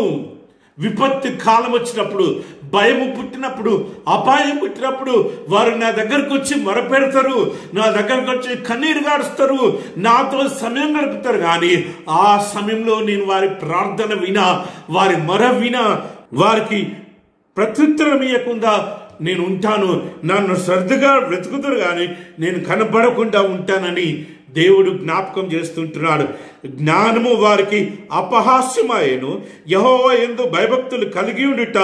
విపత్తు కాలం వచ్చినప్పుడు, భయము పుట్టినప్పుడు, అపాయం పుట్టినప్పుడు వారు నా దగ్గరకు వచ్చి మొరపెడతారు, నా దగ్గరకు వచ్చి కన్నీరు గారుస్తారు, నాతో సమయం గడుపుతారు. కానీ ఆ సమయంలో నేను వారి ప్రార్థన వినా, వారి మొర వినా, వారికి ప్రత్యుత్తరం ఇవ్వకుండా నేను ఉంటాను. నన్ను శ్రద్ధగా వెతుకుతారు కానీ నేను కనబడకుండా ఉంటానని దేవుడు జ్ఞాపకం చేస్తుంటున్నాడు. జ్ఞానము వారికి అపహాస్యమాయను, యెహోవా యందు భయభక్తులు కలిగి ఉండుట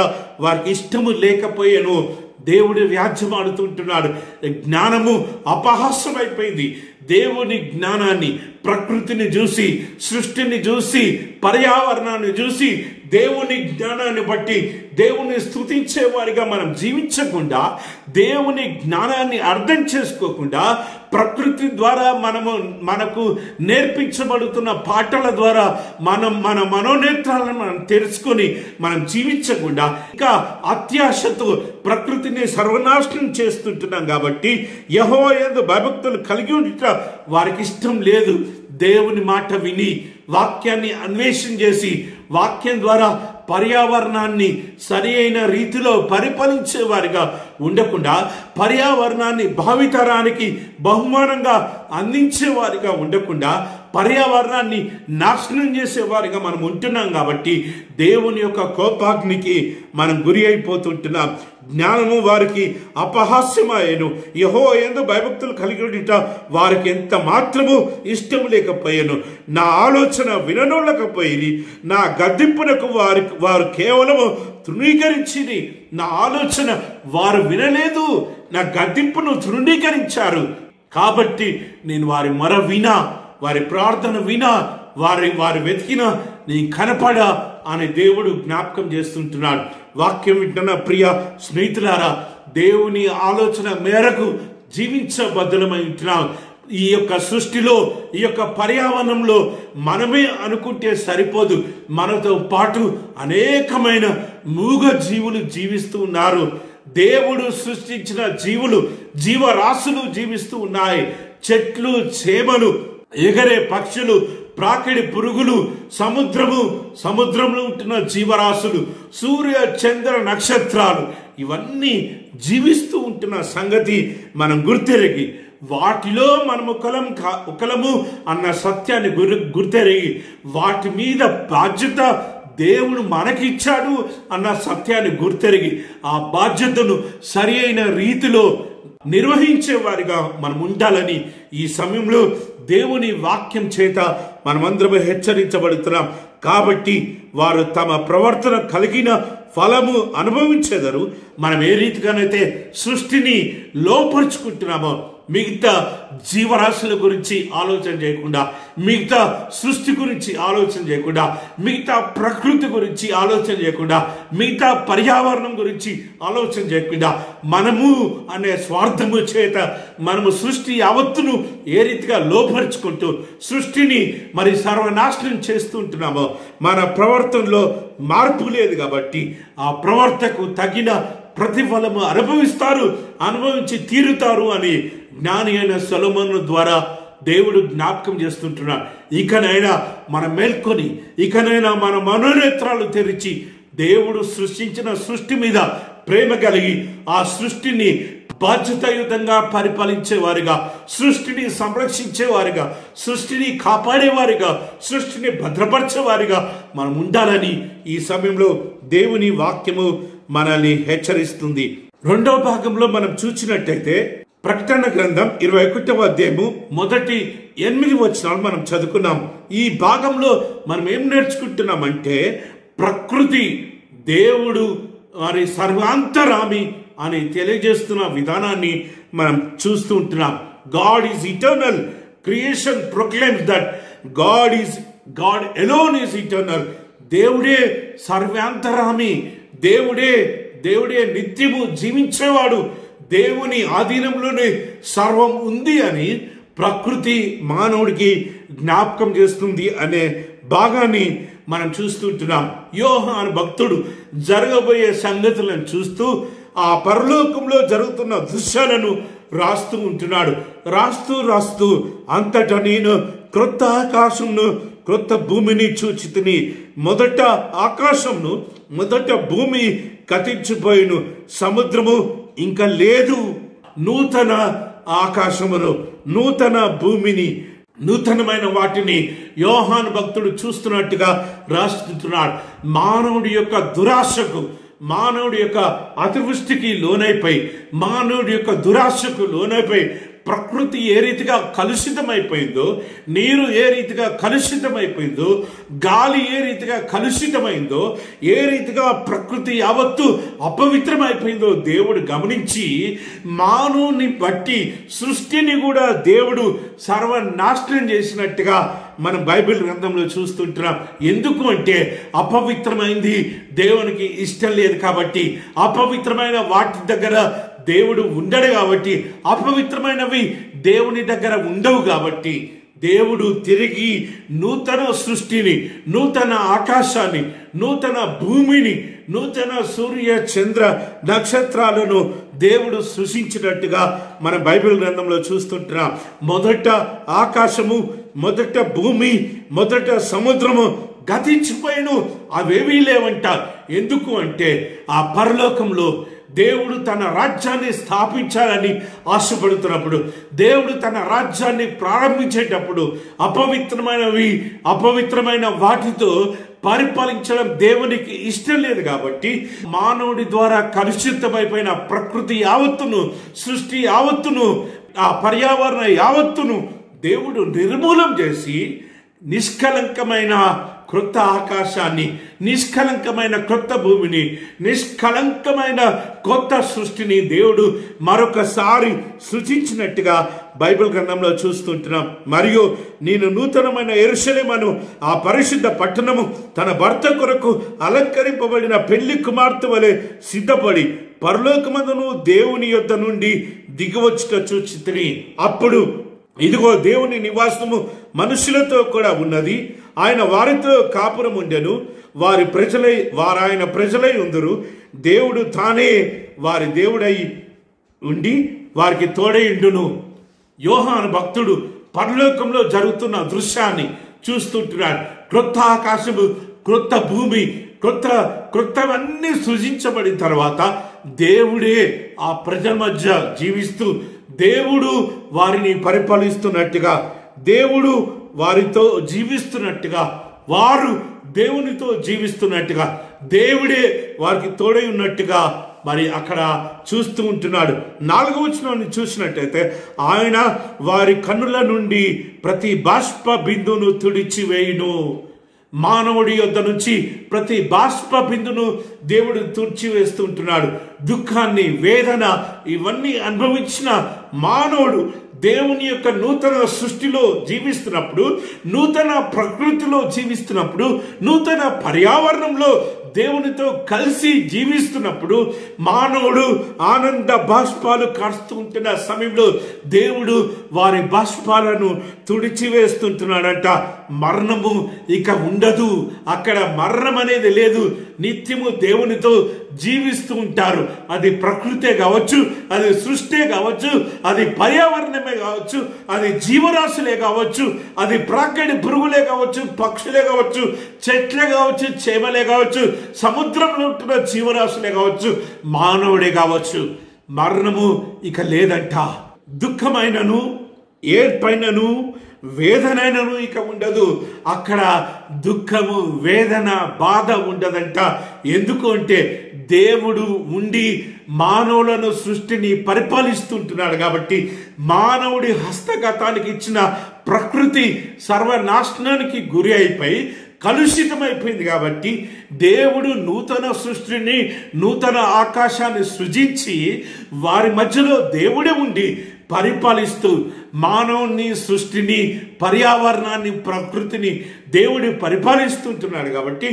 వారికి ఇష్టము లేకపోయాను. దేవుడు వ్యాజ్యమాడుతుంటున్నాడు. జ్ఞానము అపహాస్యమైపోయింది. దేవుని జ్ఞానాన్ని, ప్రకృతిని చూసి, సృష్టిని చూసి, పర్యావరణాన్ని చూసి, దేవుని జ్ఞానాన్ని బట్టి దేవుని స్తుతించే వారిగా మనం జీవించకుండా, దేవుని జ్ఞానాన్ని అర్థం చేసుకోకుండా, ప్రకృతి ద్వారా మనకు నేర్పించబడుతున్న పాటల ద్వారా మన మనోనేత్రాలను మనం తెలుసుకొని మనం జీవించకుండా, ఇంకా అత్యాశతో ప్రకృతిని సర్వనాశనం చేస్తుంటున్నాం. కాబట్టి యెహోవా యందు భయభక్తులు కలిగి ఉండుట వారికి ఇష్టం లేదు. దేవుని మాట విని, వాక్యాన్ని అన్వేషణ చేసి, వాక్యం ద్వారా పర్యావరణాన్ని సరి అయిన రీతిలో పరిపాలించేవారిగా ఉండకుండా, పర్యావరణాన్ని భావితరానికి బహుమానంగా అందించేవారిగా ఉండకుండా, పర్యావరణాన్ని నాశనం చేసేవారిగా మనం ఉంటున్నాం. కాబట్టి దేవుని యొక్క కోపాగ్నికి మనం గురి అయిపోతుంటున్నాం. జ్ఞానము వారికి అపహాస్యమాయను, యెహోవా యందు భయభక్తులు కలిగి ఉండుట వారికి ఎంత మాత్రము ఇష్టం లేకపోయాను. నా ఆలోచన విననోళ్ళకపోయి, నా గద్దింపునకు వారు కేవలము తృణీకరించింది. నా ఆలోచన వారు వినలేదు, నా గద్దింపును తృణీకరించారు. కాబట్టి నేను వారి మొర వినా, వారి ప్రార్థన వినా, వారి వెతికినా నీ కనపడా అని దేవుడు జ్ఞాపకం చేస్తుంటున్నాడు. వాక్యం వింటున్న ప్రియ స్నేహితులారా, దేవుని ఆలోచన మేరకు జీవించబద్ధులమై ఉంటున్నాం. ఈ యొక్క సృష్టిలో, ఈ యొక్క పర్యావరణంలో మనమే అనుకుంటే సరిపోదు. మనతో పాటు అనేకమైన మూగ జీవులు జీవిస్తూ ఉన్నారు. దేవుడు సృష్టించిన జీవులు, జీవరాశులు జీవిస్తూ ఉన్నాయి. చెట్లు, చేమలు, ఎగరే పక్షులు, ప్రాకిడి పురుగులు, సముద్రంలో ఉంటున్న జీవరాశులు, సూర్య చంద్ర నక్షత్రాలు, ఇవన్నీ జీవిస్తూ ఉంటున్న సంగతి మనం గుర్తెరిగి, వాటిలో మనము ఒకలము అన్న సత్యాన్ని గుర్తెరిగి, వాటి మీద బాధ్యత దేవుడు మనకిచ్చాడు అన్న సత్యాన్ని గుర్తెరిగి, ఆ బాధ్యతను సరి అయిన రీతిలో నిర్వహించే వారిగా మనం ఉండాలని ఈ సమయంలో దేవుని వాక్యం చేత మనమందరము హెచ్చరించబడుతున్నాం. కాబట్టి వారు తమ ప్రవర్తన కలిగిన ఫలము అనుభవించేదరు. మనం ఏ రీతిగానైతే సృష్టిని లోపరుచుకుంటున్నామో, మిగతా జీవరాశుల గురించి ఆలోచన చేయకుండా, మిగతా సృష్టి గురించి ఆలోచన చేయకుండా, మిగతా ప్రకృతి గురించి ఆలోచన చేయకుండా, మిగతా పర్యావరణం గురించి ఆలోచన చేయకుండా, మనము అనే స్వార్థము చేత మనము సృష్టి యావత్తును ఏ రీతిగా లోపరుచుకుంటూ సృష్టిని మరి సర్వనాశనం చేస్తూ ఉంటున్నామో, మన ప్రవర్తనలో మార్పు లేదు కాబట్టి ఆ ప్రవర్తనకు తగిన ప్రతిఫలము అనుభవించి తీరుతారు అని జ్ఞాని అయిన సొలొమోను ద్వారా దేవుడు జ్ఞాపకం చేస్తుంటున్నాడు. ఇకనైనా మనం మేల్కొని, ఇకనైనా మన మనోనేత్రాలు తెరిచి దేవుడు సృష్టించిన సృష్టి మీద ప్రేమ కలిగి ఆ సృష్టిని బాధ్యతాయుతంగా పరిపాలించేవారిగా, సృష్టిని సంరక్షించేవారిగా, సృష్టిని కాపాడేవారిగా, సృష్టిని భద్రపరిచేవారిగా మనం ఉండాలని ఈ సమయంలో దేవుని వాక్యము మనల్ని హెచ్చరిస్తుంది. రెండవ భాగంలో మనం చూసినట్టయితే ప్రకటన గ్రంథం 21వ అధ్యాయము మొదటి 8 వచనాలు మనం చదువుకున్నాం. ఈ భాగంలో మనం ఏం నేర్చుకుంటున్నామంటే ప్రకృతి దేవుడు మరి సర్వాంతరామి అని తెలియజేస్తున్న విధానాన్ని మనం చూస్తూ ఉంటున్నాం. God is eternal. Creation proclaims that God alone is eternal. దేవుడే సర్వాంతరామి, దేవుడే నిత్యము జీవించేవాడు, దేవుని ఆధీనంలోనే సర్వం ఉంది అని ప్రకృతి మానవుడికి జ్ఞాపకం చేస్తుంది అనే భాగాన్ని మనం చూస్తుంటున్నాం. యోహాను భక్తుడు జరగబోయే సంగతులను చూస్తూ ఆ పరలోకంలో జరుగుతున్న దృశ్యాలను రాస్తూ ఉంటున్నాడు. రాస్తూ అంతటా నేను క్రొత్త ఆకాశంను క్రొత్త భూమిని చూచితిని. మొదట ఆకాశంను మొదట భూమి గతించిపోయిను, సముద్రము ఇంకా లేదు. నూతన ఆకాశమును నూతన భూమిని నూతనమైన వాటిని యోహాను భక్తుడు చూస్తున్నట్టుగా రాస్తున్నాడు. మానవుడి యొక్క దురాశకు, మానవుడి యొక్క అతివృష్టికి లోనైపోయి, మానవుడి యొక్క దురాశకు లోనైపోయి ప్రకృతి ఏ రీతిగా కలుషితమైపోయిందో, నీరు ఏ రీతిగా కలుషితమైపోయిందో, గాలి ఏ రీతిగా కలుషితమైందో, ఏ రీతిగా ప్రకృతి యావత్తు అపవిత్రమైపోయిందో దేవుడు గమనించి మానవుని బట్టి సృష్టిని కూడా దేవుడు సర్వనాశనం చేసినట్టుగా మనం బైబిల్ గ్రంథంలో చూస్తుంటున్నాం. ఎందుకు అంటే అపవిత్రమైంది దేవునికి ఇష్టం లేదు కాబట్టి, అపవిత్రమైన వాటి దగ్గర దేవుడు ఉండడు కాబట్టి, అపవిత్రమైనవి దేవుని దగ్గర ఉండవు కాబట్టి దేవుడు తిరిగి నూతన సృష్టిని, నూతన ఆకాశాన్ని, నూతన భూమిని, నూతన సూర్య చంద్ర నక్షత్రాలను దేవుడు సృష్టించినట్టుగా మన బైబిల్ గ్రంథంలో చూస్తుంటున్నాం. మొదట ఆకాశము, మొదట భూమి, మొదట సముద్రము గతించిపోయిను, అవేమీ లేవంట. ఎందుకు అంటే ఆ పరలోకంలో దేవుడు తన రాజ్యాన్ని స్థాపించాలని ఆశపడుతున్నప్పుడు, దేవుడు తన రాజ్యాన్ని ప్రారంభించేటప్పుడు అపవిత్రమైన వాటితో పరిపాలించడం దేవునికి ఇష్టం లేదు కాబట్టి మానవుడి ద్వారా కలుషితమైపోయిన ప్రకృతి యావత్తును, సృష్టి యావత్తును, ఆ పర్యావరణ యావత్తును దేవుడు నిర్మూలం చేసి నిష్కలంకమైన క్రొత్త ఆకాశాన్ని, నిష్కలంకమైన క్రొత్త భూమిని, నిష్కలంకమైన కొత్త సృష్టిని దేవుడు మరొకసారి సృజించినట్టుగా బైబిల్ గ్రంథంలో చూస్తుంటున్నాం. మరియు నేను నూతనమైన యెరూషలేమును, ఆ పరిశుద్ధ పట్టణము తన భర్త కొరకు అలంకరింపబడిన పెళ్లి కుమార్తె వలె సిద్ధపడి పరలోకమందును దేవుని యొద్ద నుండి దిగివచ్చుట చూచితిని. అప్పుడు ఇదిగో దేవుని నివాసము మనుషులతో కూడా ఉన్నది, ఆయన వారితో కాపురం ఉండెను, వారాయన ప్రజలై ఉందరు, దేవుడు తానే వారి దేవుడై ఉండి వారికి తోడై ఉండును. యోహాను భక్తుడు పరలోకంలో జరుగుతున్న దృశ్యాన్ని చూస్తుంటున్నాడు. క్రొత్త ఆకాశము, క్రొత్త భూమి, క్రొత్తవన్నీ సృజించబడిన తర్వాత దేవుడే ఆ ప్రజల మధ్య జీవిస్తూ, దేవుడు వారిని పరిపాలిస్తున్నట్టుగా, దేవుడు వారితో జీవిస్తున్నట్టుగా, వారు దేవునితో జీవిస్తున్నట్టుగా, దేవుడే వారికి తోడై ఉన్నట్టుగా మరి అక్కడ చూస్తూ ఉంటున్నాడు. 4వ వచనాన్ని చూసినట్టయితే ఆయన వారి కన్నుల నుండి ప్రతి బాష్ప బిందును తుడిచివేయును. మానవుడి యొద్ద నుంచి ప్రతి బాష్ప బిందును దేవుడు తుడిచివేస్తూ ఉంటున్నాడు. దుఃఖాన్ని, వేదన ఇవన్నీ అనుభవించిన మానవుడు దేవుని యొక్క నూతన సృష్టిలో జీవిస్తున్నప్పుడు, నూతన ప్రకృతిలో జీవిస్తున్నప్పుడు, నూతన పర్యావరణంలో దేవునితో కలిసి జీవిస్తున్నప్పుడు మానవుడు ఆనంద బాష్పాలు కాస్తూ ఉంటున్న సమయంలో దేవుడు వారి బాష్పాలను తుడిచివేస్తుంటున్నాడంట. మరణము ఇక ఉండదు. అక్కడ మరణం అనేది లేదు. నిత్యము దేవునితో జీవిస్తూ ఉంటారు. అది ప్రకృతే కావచ్చు, అది సృష్టి కావచ్చు, అది పర్యావరణమే కావచ్చు, అది జీవరాశులే కావచ్చు, అది ప్రాకడి పురుగులే కావచ్చు, పక్షులే కావచ్చు, చెట్లే కావచ్చు, చేమలే కావచ్చు, సముద్రంలో ఉంటున్న జీవరాశులే కావచ్చు, మానవుడే కావచ్చు. మరణము ఇక లేదంట. దుఃఖమైనను, ఏడ్పైనను, వేదనైనను ఇక ఉండదు. అక్కడ దుఃఖము, వేదన, బాధ ఉండదంట. ఎందుకు అంటే దేవుడు ఉండి మానవులను సృష్టిని పరిపాలిస్తుంటున్నాడు కాబట్టి, మానవుడి హస్తగతానికి ఇచ్చిన ప్రకృతి సర్వనాశనానికి గురి అయిపోయి కలుషితమైపోయింది కాబట్టి దేవుడు నూతన సృష్టిని, నూతన ఆకాశాన్ని సృజించి వారి మధ్యలో దేవుడే ఉండి పరిపాలిస్తూ మానవుని, సృష్టిని, పర్యావరణాన్ని, ప్రకృతిని దేవుడు పరిపాలిస్తుంటున్నాడు కాబట్టి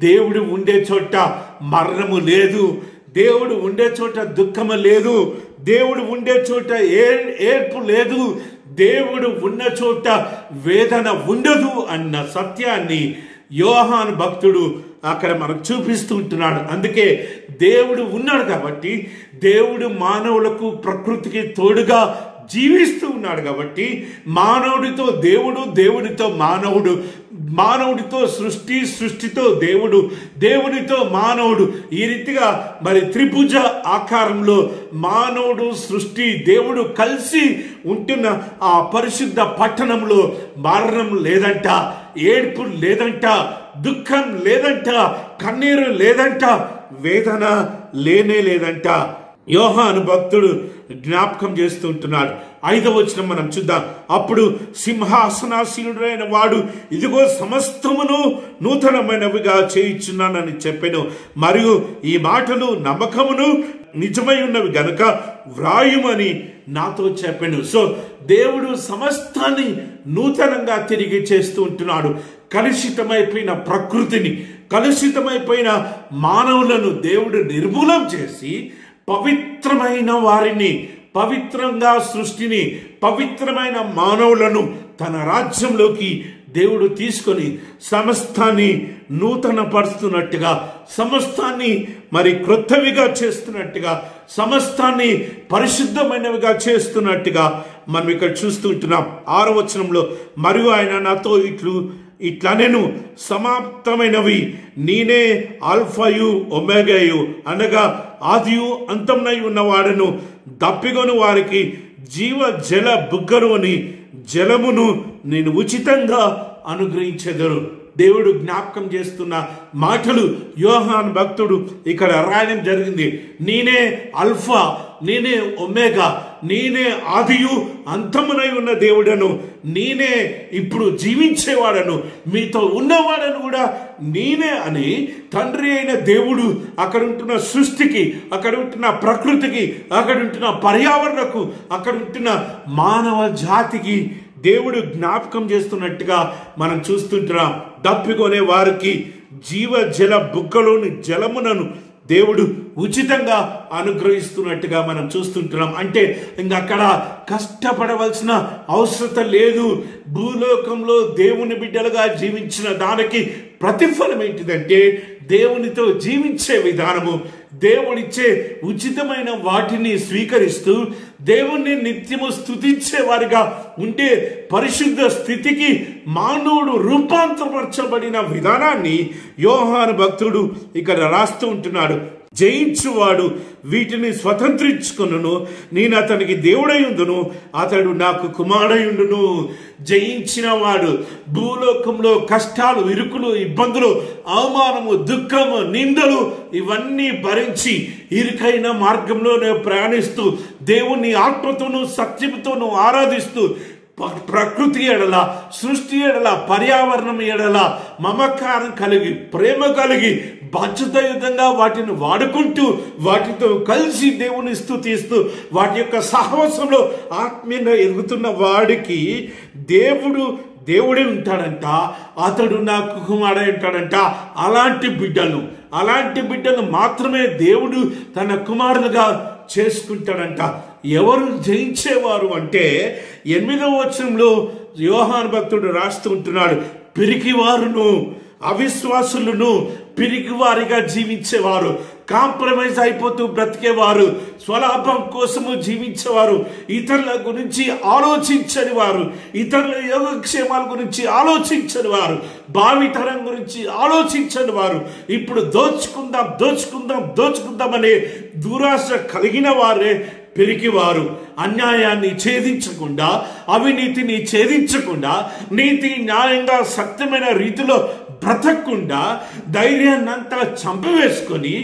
దేవుడు ఉండే చోట మరణము లేదు. దేవుడు ఉండే చోట దుఃఖము లేదు. దేవుడు ఉండే చోట ఏడ్పు లేదు. దేవుడు ఉన్న చోట వేదన ఉండదు అన్న సత్యాన్ని యోహాను భక్తుడు అక్కడ మనకు చూపిస్తూ ఉంటున్నాడు. అందుకే దేవుడు ఉన్నాడు కాబట్టి, దేవుడు మానవులకు, ప్రకృతికి తోడుగా జీవిస్తూ ఉన్నాడు కాబట్టి, మానవుడితో దేవుడు, దేవుడితో మానవుడు, మానవుడితో సృష్టి, సృష్టితో దేవుడు, దేవుడితో మానవుడు, ఈ రీతిగా మరి త్రిభుజ ఆకారంలో మానవుడు, సృష్టి, దేవుడు కలిసి ఉంటున్న ఆ పరిశుద్ధ పట్టణంలో మరణం లేదంట, ఏడ్పు లేదంట, దుఃఖం లేదంట, కన్నీరు లేదంట, వేదన లేనే లేదంట. యోహాను భక్తుడు జ్ఞాపకం చేస్తూ ఉంటున్నాడు. 5వ వచనం మనం చూద్దాం. అప్పుడు సింహాసనాసీనుడైన వాడు, ఇదిగో సమస్తమును నూతనమైనవిగా చేయుచున్నానని చెప్పెను. మరియు ఈ మాటలు నమ్మకమును నిజమై ఉన్నవి గనుక వ్రాయుమని నాతో చెప్పెను. సో దేవుడు సమస్తాన్ని నూతనంగా తిరిగి చేస్తూ ఉంటున్నాడు. కలుషితమైపోయిన ప్రకృతిని, కలుషితమైపోయిన మానవులను దేవుడు నిర్మూలం చేసి పవిత్రమైన వారిని, పవిత్రంగా సృష్టిని, పవిత్రమైన మానవులను తన రాజ్యంలోకి దేవుడు తీసుకొని సమస్తాన్ని నూతన పరుస్తున్నట్టుగా, సమస్తాన్ని మరి క్రొత్తవిగా చేస్తున్నట్టుగా, సమస్తాన్ని పరిశుద్ధమైనవిగా చేస్తున్నట్టుగా మనం ఇక్కడ చూస్తూ ఉంటున్నాం. 6వ వచనంలో, మరియు ఆయన నాతో ఇట్లా నేను సమాప్తమైనవి నేనే ఆల్ఫాయు ఒమేగాయు, అనగా ఆదియు అంతమునై ఉన్నవాడను, దప్పిగొను వారికి జీవ జల బుగ్గలోని జలమును నేను ఉచితంగా అనుగ్రహించెదను. దేవుడు జ్ఞాపకం చేస్తున్న మాటలు యోహాను భక్తుడు ఇక్కడ రాయడం జరిగింది. నేనే అల్ఫా, నేనే ఒమేగా, నేనే ఆదియు అంతమునై ఉన్న దేవుడను, నేనే ఇప్పుడు జీవించేవాడను, మీతో ఉన్నవాడను కూడా నేనే అని తండ్రి అయిన దేవుడు అక్కడ ఉంటున్న సృష్టికి, అక్కడ ఉంటున్న ప్రకృతికి, అక్కడ ఉంటున్న పర్యావరణకు, అక్కడ ఉంటున్న మానవ జాతికి దేవుడు జ్ఞాపకం చేస్తున్నట్టుగా మనం చూస్తుంటున్నాం. దప్పికొనే వారికి జీవ జల బుగ్గలోని జలమునను దేవుడు ఉచితంగా అనుగ్రహిస్తున్నట్టుగా మనం చూస్తుంటున్నాం. అంటే ఇంకక్కడ కష్టపడవలసిన అవసరం లేదు. భూలోకంలో దేవుని బిడ్డలుగా జీవించిన దానికి ప్రతిఫలం ఏంటిదంటే దేవునితో జీవించే విధానము, దేవుడిచ్చే ఉచితమైన వాటిని స్వీకరిస్తూ దేవుణ్ణి నిత్యము స్తుతించే వారిగా ఉండే పరిశుద్ధ స్థితికి మానవుడు రూపాంతరపరచబడిన విధానాన్ని యోహాను భక్తుడు ఇక్కడ రాస్తూ ఉంటున్నాడు. జయించువాడు వీటిని స్వతంత్రించుకొనును, నేను అతనికి దేవుడై ఉండును, అతడు నాకు కుమారుడై ఉండును. జయించిన వాడు భూలోకంలో కష్టాలు, ఇరుకులు, ఇబ్బందులు, అవమానము, దుఃఖము, నిందలు ఇవన్నీ భరించి ఇరుకైన మార్గంలోనే ప్రయాణిస్తూ దేవుని ఆత్మతోనూ సత్యముతోనూ ఆరాధిస్తూ ప్రకృతి ఎడల, సృష్టి ఎడల, పర్యావరణం ఎడల మమకారం కలిగి, ప్రేమ కలిగి, బాధ్యతాయుతంగా వాటిని వాడుకుంటూ వాటితో కలిసి దేవుని స్తుతిస్తూ వాటి యొక్క సహవాసంలో ఆత్మీయంగా ఎదుగుతున్న వాడికి దేవుడే ఉంటాడంట, అతడు నాకు కుమారుడే ఉంటాడంట. అలాంటి బిడ్డలు మాత్రమే దేవుడు తన కుమారులుగా చేసుకుంటాడంట. ఎవరు జయించేవారు అంటే 8వ వచనంలో యోహాను భక్తుడు రాస్తూ ఉంటున్నాడు, పిరికివారును, అవిశ్వాసులను, పిరికివారిగా జీవించేవారు, కాంప్రమైజ్ అయిపోతూ బ్రతికేవారు, స్వలాభం కోసము జీవించేవారు, ఇతరుల గురించి ఆలోచించని వారు, ఇతరుల యోగక్షేమాల గురించి ఆలోచించని వారు, భావితరం గురించి ఆలోచించని వారు, ఇప్పుడు దోచుకుందాం అనే దురాశ కలిగిన వారే పిరికివారు. అన్యాయాన్ని ఛేదించకుండా, అవినీతిని ఛేదించకుండా, నీతి న్యాయంగా సత్యమైన రీతిలో బ్రతకకుండా ధైర్యాన్ని అంతా చంపివేసుకొని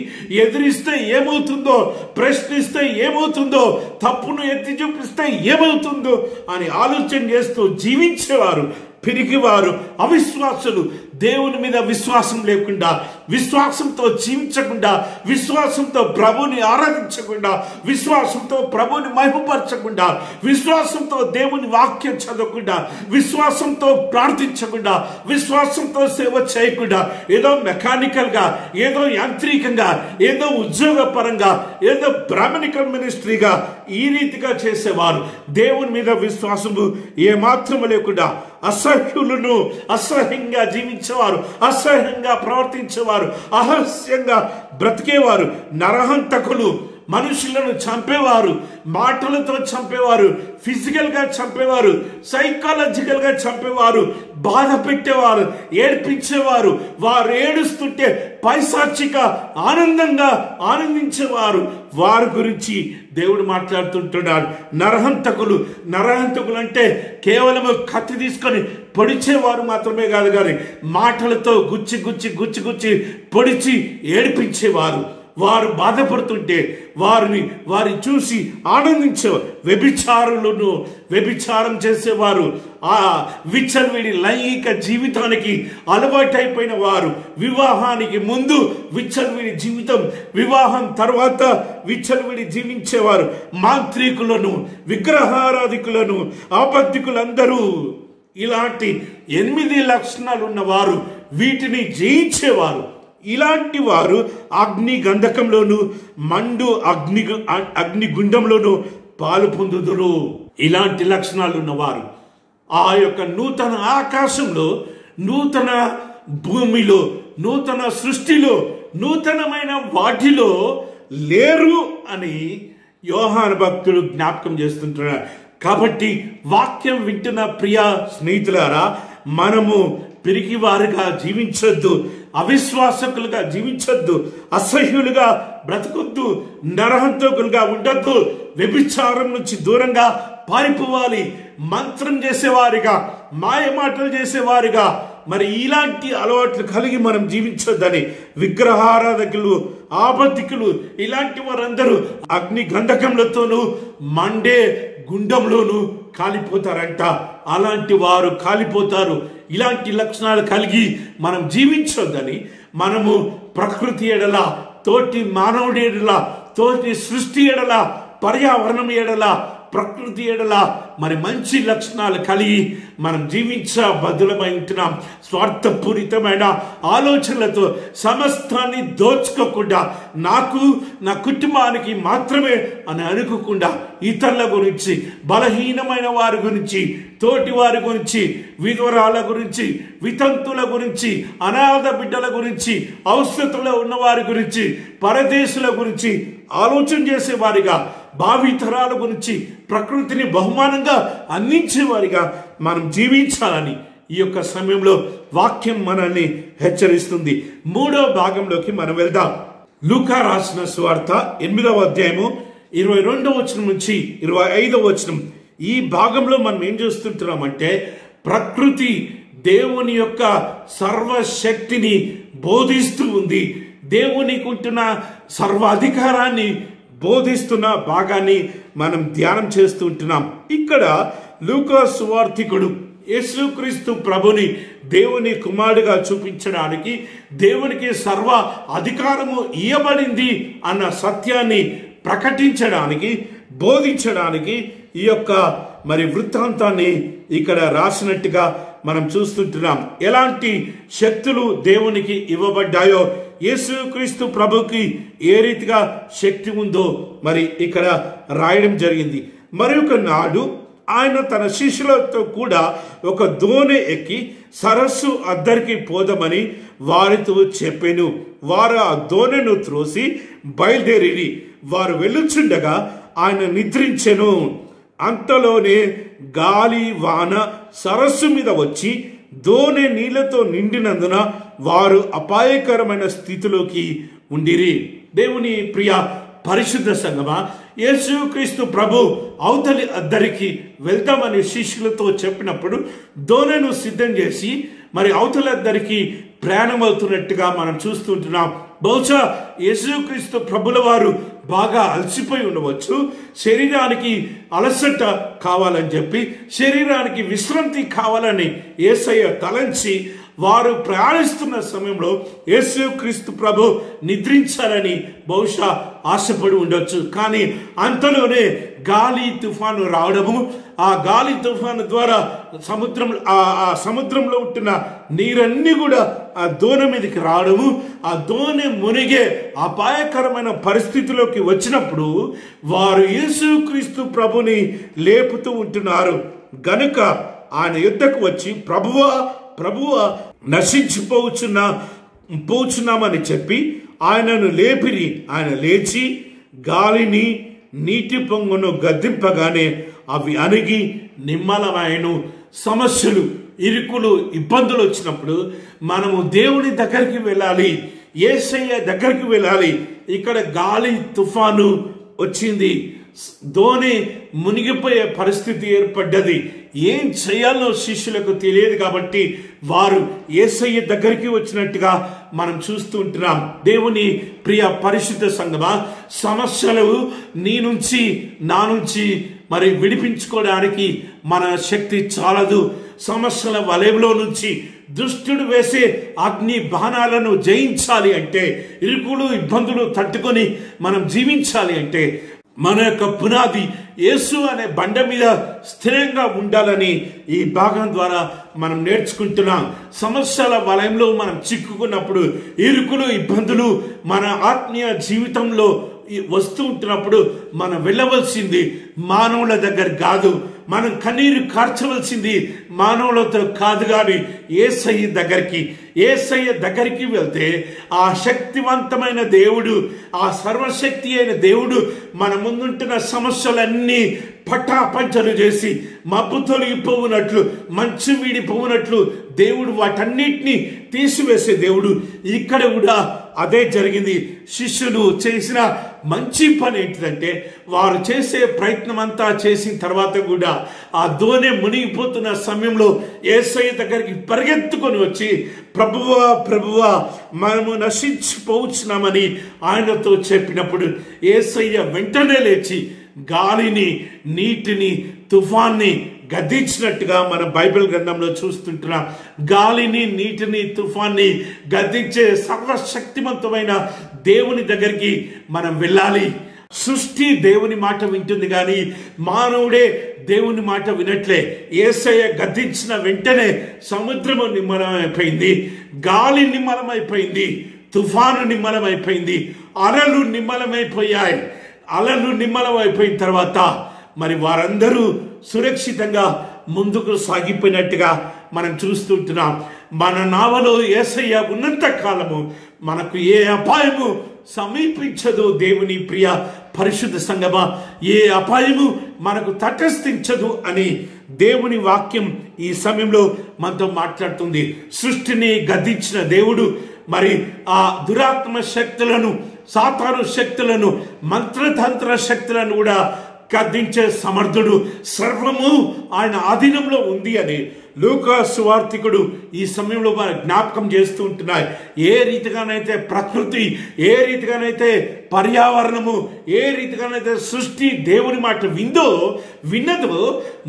ఎదిరిస్తే ఏమవుతుందో, ప్రశ్నిస్తే ఏమవుతుందో, తప్పును ఎత్తి చూపిస్తే ఏమవుతుందో అని ఆలోచన చేస్తూ జీవించేవారు పిరికివారు, అవిశ్వాసులు. దేవుని మీద విశ్వాసం లేకుండా, విశ్వాసంతో జీవించకుండా, విశ్వాసంతో ప్రభుని ఆరాధించకుండా, విశ్వాసంతో ప్రభుని మహిమపరచకుండా, విశ్వాసంతో దేవుని వాక్యం చదవకుండా, విశ్వాసంతో ప్రార్థించకుండా, విశ్వాసంతో సేవ చేయకుండా, ఏదో మెకానికల్గా, ఏదో యాంత్రికంగా, ఏదో ఉద్యోగపరంగా, ఏదో బ్రాహ్మణికల్ మినిస్ట్రీగా ఈ రీతిగా చేసేవారు. దేవుని మీద విశ్వాసము ఏమాత్రము లేకుండా అసహ్యులను, అసహ్యంగా జీవించేవారు, అసహ్యంగా ప్రవర్తించేవారు, అహస్యంగా బ్రతికేవారు, నరహంతకులు, మనుషులను చంపేవారు, మాటలతో చంపేవారు, ఫిజికల్గా చంపేవారు, సైకాలజికల్గా చంపేవారు, బాధ పెట్టేవారు, ఏడ్పించేవారు, వారు ఏడుస్తుంటే పైశాచిక ఆనందంగా ఆనందించేవారు. వారి గురించి దేవుడు మాట్లాడుతుంటున్నాడు. నరహంతకులు అంటే కేవలము కత్తి తీసుకొని పొడిచేవారు మాత్రమే కాదు, కానీ మాటలతో గుచ్చి పొడిచి ఏడిపించేవారు. వారు బాధపడుతుంటే వారిని చూసి ఆనందించేవారు. వ్యభిచారం చేసేవారు, ఆ విచ్చలవిడి లైంగిక జీవితానికి అలవాటైపోయిన వారు, వివాహానికి ముందు విచ్చలవిడి జీవితం, వివాహం తర్వాత విచ్చలవిడి జీవించేవారు, మాంత్రికులను, విగ్రహారాధికులను, అబద్ధికులందరూ ఇలాంటి 8 లక్షణాలు ఉన్నవారు వీటిని జయించేవారు. ఇలాంటి వారు అగ్ని గంధకంలోను మండు అగ్నిగుండంలోను పాలు పొందుదురు. ఇలాంటి లక్షణాలు ఉన్నవారు ఆ యొక్క నూతన ఆకాశంలో, నూతన భూమిలో, నూతన సృష్టిలో, నూతనమైన వాటిలో లేరు అని యోహాను భక్తుడు జ్ఞాపకం చేస్తుంటున్నారు. కాబట్టి వాక్యం వింటున్న ప్రియ స్నేహితులారా, మనము పిరికివారుగా జీవించొద్దు, అవిశ్వాసకులుగా జీవించొద్దు, అసహ్యులుగా బ్రతకొద్దు, నరహంతకులుగా ఉండొద్దు, వ్యభిచారం నుంచి దూరంగా పారిపోవాలి. మంత్రం చేసేవారిగా, మాయ మాటలు చేసేవారిగా, మరి ఇలాంటి అలవాట్లు కలిగి మనం జీవించొద్దని విగ్రహారాధకులు, ఆబద్ధికులు ఇలాంటి వారందరూ అగ్ని గంధకములతోనూ మండే గుండంలోనూ కాలిపోతారంట. అలాంటి వారు కాలిపోతారు. ఇలాంటి లక్షణాలు కలిగి మనం జీవించొద్దని, మనము ప్రకృతి ఎడల, తోటి మానవుడి ఎడల, తోటి సృష్టి ఎడల, పర్యావరణం ఎడల, ప్రకృతి ఎడల మరి మంచి లక్షణాలు కలిగి మనం జీవించబద్ధులమై ఉంటున్నాం. స్వార్థపూరితమైన ఆలోచనలతో సమస్తాన్ని దోచుకోకుండా, నాకు నా కుటుంబానికి మాత్రమే అని అనుకోకుండా, ఇతరుల గురించి, బలహీనమైన వారి గురించి, తోటి వారి గురించి, విధవరాల గురించి, వితంతుల గురించి, అనాథ బిడ్డల గురించి, అవసరతలో ఉన్న వారి గురించి, పరదేశుల గురించి ఆలోచన చేసేవారిగా, భావితరాల గురించి ప్రకృతిని బహుమానంగా అందించేవారిగా మనం జీవించాలని ఈ యొక్క సమయంలో వాక్యం మనల్ని హెచ్చరిస్తుంది. 3వ భాగంలోకి మనం వెళ్దాం. లూకా రాసిన సువార్త 8వ అధ్యాయము 22వ వచనం నుంచి 25వ వచనం. ఈ భాగంలో మనం ఏం చూస్తుంటున్నామంటే, ప్రకృతి దేవుని యొక్క సర్వశక్తిని బోధిస్తూ ఉంది. దేవునికి ఉంటున్న సర్వాధికారాన్ని బోధిస్తున్న భాగాన్ని మనం ధ్యానం చేస్తూ ఉంటున్నాం. ఇక్కడ లూకా సువార్తికుడు యేసుక్రీస్తు ప్రభుని దేవుని కుమారుడిగా చూపించడానికి దేవునికి సర్వ అధికారము ఇవ్వబడింది అన్న సత్యాన్ని ప్రకటించడానికి, బోధించడానికి ఈ యొక్క మరి వృత్తాంతాన్ని ఇక్కడ రాసినట్టుగా మనం చూస్తుంటున్నాం. ఎలాంటి శక్తులు దేవునికి ఇవ్వబడ్డాయో, యేసుక్రీస్తు ప్రభుకి ఏ రీతిగా శక్తి ఉందో మరి ఇక్కడ రాయడం జరిగింది. మరి ఒక నాడు ఆయన తన శిష్యులతో కూడా ఒక దోణి ఎక్కి సరస్సు అద్దరికి పోదామని వారితో చెప్పెను. వారు ఆ దోణెను త్రోసి బయలుదేరి వారు వెళ్ళుచుండగా ఆయన నిద్రించెను. అంతలోనే గాలి వాన సరస్సు మీద వచ్చి దోణె నీళ్లతో నిండినందున వారు అపాయకరమైన స్థితిలోకి ఉండిరి. దేవుని ప్రియ పరిశుద్ధ సంగమా, యేసుక్రీస్తు ప్రభు అవతలి అద్దరికి వెళ్తామని శిష్యులతో చెప్పినప్పుడు దోణెను సిద్ధం చేసి మరి అవతలి అద్దరికి ప్రయాణం అవుతున్నట్టుగా మనం చూస్తుంటున్నాం. బహుశా యేసుక్రీస్తు ప్రభుల వారు బాగా అలసిపోయి ఉండవచ్చు. శరీరానికి అలసట కావాలని చెప్పి, శరీరానికి విశ్రాంతి కావాలని యేసయ్య తలంచి వారు ప్రయాణిస్తున్న సమయంలో యేసుక్రీస్తు ప్రభు నిద్రించాలని బహుశా ఆశపడి ఉండొచ్చు. కానీ అంతలోనే గాలి తుఫాను రావడము, ఆ గాలి తుఫాను ద్వారా సముద్రంలో ఉంటున్న నీరన్నీ కూడా ఆ దోణి మీదకి రావడము, ఆ దోణి మునిగే అపాయకరమైన పరిస్థితిలోకి వచ్చినప్పుడు వారు యేసుక్రీస్తు ప్రభుని లేపుతూ ఉంటున్నారు. గనుక ఆయన యుద్ధకు వచ్చి ప్రభువా నశించిపోతున్నామని చెప్పి ఆయనను లేపిరి. ఆయన లేచి గాలిని నీటి పొంగును గద్దింపగానే అవి అణిగి నిమ్మలమాయను. సమస్యలు, ఇరుకులు, ఇబ్బందులు వచ్చినప్పుడు మనము దేవుని దగ్గరికి వెళ్ళాలి, యేసయ్య దగ్గరికి వెళ్ళాలి. ఇక్కడ గాలి తుఫాను వచ్చింది, దోణి మునిగిపోయే పరిస్థితి ఏర్పడ్డది. ఏం చేయాలో శిష్యులకు తెలియదు కాబట్టి వారు యేసయ్య దగ్గరికి వచ్చినట్టుగా మనం చూస్తూ ఉంటున్నాం. దేవుని ప్రియ పరిశుద్ధ సంగమా, సమస్యలు నీ నుంచి నా నుంచి మరి విడిపించుకోవడానికి మన శక్తి చాలదు. సమస్యల వలయంలో నుంచి దుష్టుడు వేసే అగ్ని బాణాలను జయించాలి అంటే, ఇరుకులు ఇబ్బందులు తట్టుకొని మనం జీవించాలి అంటే మన యొక్క పునాది యేసు అనే బండ మీద స్థిరంగా ఉండాలని ఈ భాగం ద్వారా మనం నేర్చుకుంటున్నాం. సమస్యల వలయంలో మనం చిక్కుకున్నప్పుడు, ఇరుకులు ఇబ్బందులు మన ఆత్మీయ జీవితంలో వస్తూ ఉంటున్నప్పుడు మనం వెళ్ళవలసింది మానవుల దగ్గర కాదు, మనం కన్నీరు కార్చవలసింది మానవులతో కాదు కానీ యేసయ్య దగ్గరికి వెళ్తే ఆ శక్తివంతమైన దేవుడు, ఆ సర్వశక్తి అయిన దేవుడు మన ముందుంటున్న సమస్యలన్నీ పటాపంచలు చేసి మబ్బు తొలగిపోవునట్లు, మంచు వీడిపోవునట్లు దేవుడు వాటన్నిటినీ తీసివేసే దేవుడు. ఇక్కడ కూడా అదే జరిగింది. శిష్యులు చేసిన మంచి పని ఏంటిదంటే, వారు చేసే ప్రయత్నం అంతా చేసిన తర్వాత కూడా ఆ దోణి మునిగిపోతున్న సమయంలో యేసయ్య దగ్గరికి పరిగెత్తుకొని వచ్చి ప్రభువా మనము నశించిపోవచ్చున్నామని ఆయనతో చెప్పినప్పుడు యేసయ్య వెంటనే లేచి గాలిని, నీటిని, తుఫాన్ని గద్దించినట్టుగా మన బైబిల్ గ్రంథంలో చూస్తుంటున్నాం. గాలిని, నీటిని, తుఫాన్ని గద్దించే సర్వశక్తివంతమైన దేవుని దగ్గరికి మనం వెళ్ళాలి. సృష్టి దేవుని మాట వింటుంది కానీ మానవుడే దేవుని మాట వినట్లే. యేసయ్య గద్దించిన వెంటనే సముద్రము నిమ్మలమైపోయింది, గాలి నిమ్మలమైపోయింది, తుఫాను నిమ్మలమైపోయింది, అలలు నిమ్మలమైపోయాయి. అలలు నిమ్మలమైపోయిన తర్వాత మరి వారందరూ సురక్షితంగా ముందుకు సాగిపోయినట్టుగా మనం చూస్తుంటున్నాం. మన నావలో యేసయ్య ఉన్నంత కాలము మనకు ఏ అపాయము సమీపించదు. దేవుని ప్రియ పరిశుద్ధ సంగమా, ఏ అపాయము మనకు తటస్థించదు అని దేవుని వాక్యం ఈ సమయంలో మనతో మాట్లాడుతుంది. సృష్టిని గద్దించిన దేవుడు మరి ఆ దురాత్మ శక్తులను, సాతాను శక్తులను, మంత్రతంత్ర శక్తులను కూడా గద్దించే సమర్థుడు. సర్వము ఆయన ఆధీనంలో ఉంది అని లూకా సువార్తికుడు ఈ సమయంలో వారు జ్ఞాపకం చేస్తూ ఉంటున్నాయి. ఏ రీతిగానైతే ప్రకృతి, ఏ రీతిగానైతే పర్యావరణము, ఏ రీతిగానైతే సృష్టి దేవుని మాట విన్నదో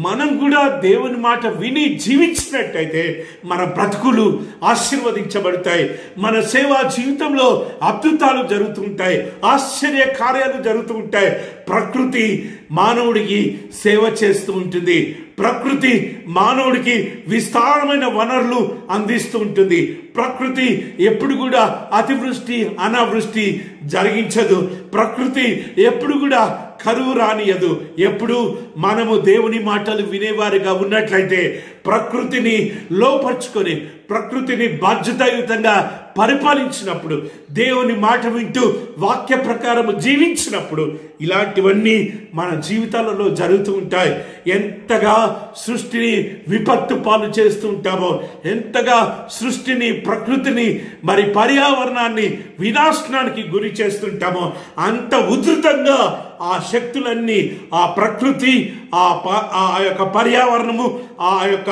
మనం కూడా దేవుని మాట విని జీవించినట్టయితే మన బ్రతుకులు ఆశీర్వదించబడతాయి. మన సేవా జీవితంలో అద్భుతాలు జరుగుతుంటాయి, ఆశ్చర్య కార్యాలు జరుగుతూ ఉంటాయి. ప్రకృతి మానవుడికి సేవ చేస్తూ ఉంటుంది. ప్రకృతి మానవుడికి విస్తారమైన వనరులు అందిస్తూ ఉంటుంది. ప్రకృతి ఎప్పుడు కూడా అతివృష్టి అనావృష్టి జరిగించదు. ప్రకృతి ఎప్పుడు కూడా కరువు రానియదు. ఎప్పుడు మనము దేవుని మాటలు వినేవారిగా ఉన్నట్లయితే, ప్రకృతిని లోపరుచుకొని ప్రకృతిని బాధ్యతాయుతంగా పరిపాలించినప్పుడు, దేవుని మాట వింటూ వాక్య ప్రకారం జీవించినప్పుడు ఇలాంటివన్నీ మన జీవితాలలో జరుగుతూ ఉంటాయి. ఎంతగా సృష్టిని విపత్తు పాలు చేస్తూ ఉంటామో, ఎంతగా సృష్టిని, ప్రకృతిని, మరి పర్యావరణాన్ని వినాశనానికి గురి చేస్తుంటామో, అంత ఉధృతంగా ఆ శక్తులన్నీ, ఆ ప్రకృతి, ఆ యొక్క పర్యావరణము, ఆ యొక్క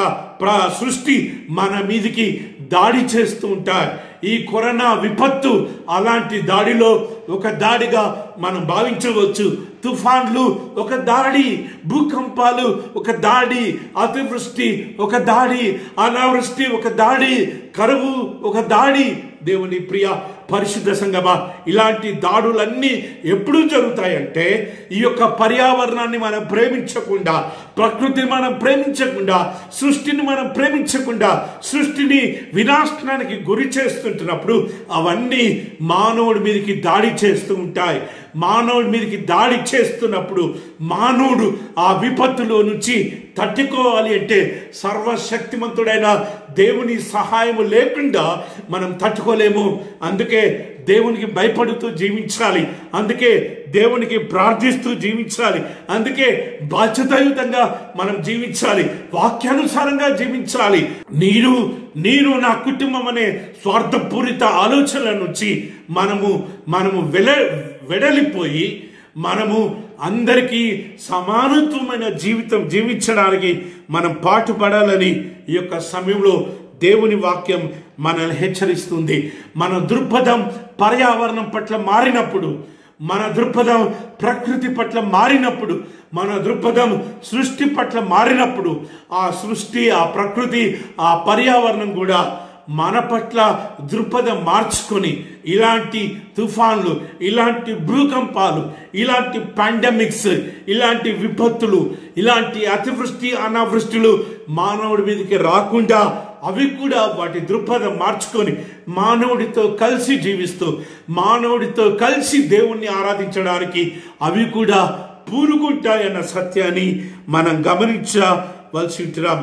సృష్టి మన మీదికి దాడి చేస్తూ ఉంటాయి. ఈ కరోనా విపత్తు అలాంటి దాడిలో ఒక దాడిగా మనం భావించవచ్చు. తుఫాన్లు ఒక దాడి, భూకంపాలు ఒక దాడి, అతివృష్టి ఒక దాడి, అనావృష్టి ఒక దాడి, కరువు ఒక దాడి. దేవుని ప్రియ పరిశుద్ధ సంగమా, ఇలాంటి దాడులన్నీ ఎప్పుడు జరుగుతాయంటే, ఈ యొక్క పర్యావరణాన్ని మనం ప్రేమించకుండా, ప్రకృతిని మనం ప్రేమించకుండా, సృష్టిని మనం ప్రేమించకుండా, సృష్టిని వినాశనానికి గురి చేస్తుంటున్నప్పుడు అవన్నీ మానవుడి మీదకి దాడి చేస్తూ ఉంటాయి. మానవుడి మీదకి దాడి చేస్తున్నప్పుడు మానవుడు ఆ విపత్తులో నుంచి తట్టుకోవాలి అంటే సర్వశక్తిమంతుడైన దేవుని సహాయము లేకుండా మనం తట్టుకోలేము. అందుకే దేవునికి భయపడుతూ జీవించాలి. అందుకే దేవునికి ప్రార్థిస్తూ జీవించాలి. అందుకే బాధ్యతాయుతంగా మనం జీవించాలి, వాక్యానుసారంగా జీవించాలి. నేను నా కుటుంబం అనే స్వార్థపూరిత ఆలోచనల నుంచి మనము వెడలిపోయి మనము అందరికీ సమానత్వమైన జీవితం జీవించడానికి మనం పాటుపడాలని ఈ యొక్క సమయంలో దేవుని వాక్యం మనల్ని హెచ్చరిస్తుంది. మన దృక్పథం పర్యావరణం పట్ల మారినప్పుడు, మన దృక్పథం ప్రకృతి పట్ల మారినప్పుడు, మన దృక్పథం సృష్టి పట్ల మారినప్పుడు, ఆ సృష్టి, ఆ ప్రకృతి, ఆ పర్యావరణం కూడా మన పట్ల దృక్పథం మార్చుకొని ఇలాంటి తుఫాన్లు, ఇలాంటి భూకంపాలు, ఇలాంటి పాండమిక్స్, ఇలాంటి విపత్తులు, ఇలాంటి అతివృష్టి అనావృష్టిలు మానవుడి మీదకి రాకుండా అవి కూడా వాటి దృక్పథం మార్చుకొని మానవుడితో కలిసి జీవిస్తూ, మానవుడితో కలిసి దేవుణ్ణి ఆరాధించడానికి అవి కూడా పూనుకుంటాయన్న సత్యాన్ని మనం గమనించవలసి ఉంటున్నాం.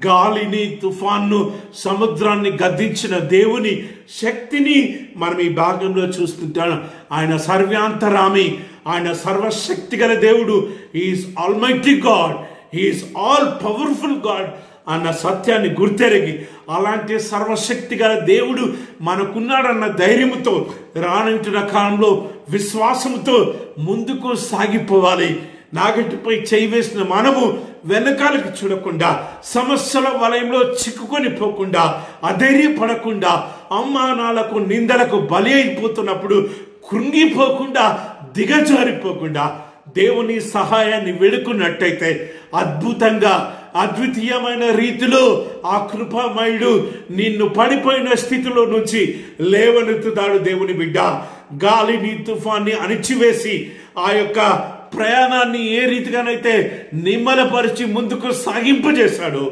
గాలిని, తుఫాన్ను, సముద్రాన్ని గద్దించిన దేవుని శక్తిని మనం ఈ భాగంలో చూస్తుంటాం. ఆయన సర్వాంతరామి, ఆయన సర్వశక్తి గల దేవుడు. He is almighty God, he is all powerful God అన్న సత్యాన్ని గుర్తెరిగి, అలాంటి సర్వశక్తి గల దేవుడు మనకున్నాడన్న ధైర్యంతో రానుంటున్న కాలంలో విశ్వాసంతో ముందుకు సాగిపోవాలి. నాగటిపై చేయి వేసిన మనము వెనకాలకు చూడకుండా, సమస్యల వలయంలో చిక్కుకొని పోకుండా, అధైర్యపడకుండా, అవమానాలకు నిందలకు బలి అయిపోతున్నప్పుడు కృంగిపోకుండా, దిగజారిపోకుండా దేవుని సహాయాన్ని వేడుకున్నట్టయితే అద్భుతంగా, అద్వితీయమైన రీతిలో ఆ కృపామయుడు నిన్ను పడిపోయిన స్థితిలో నుంచి లేవనెత్తుతాడు. దేవుని బిడ్డ గాలిని, తుఫాన్ని అణిచివేసి ఆ యొక్క ప్రయాణాన్ని ఏ రీతిగానైతే నిమ్మలపరిచి ముందుకు సాగింపజేశాడో,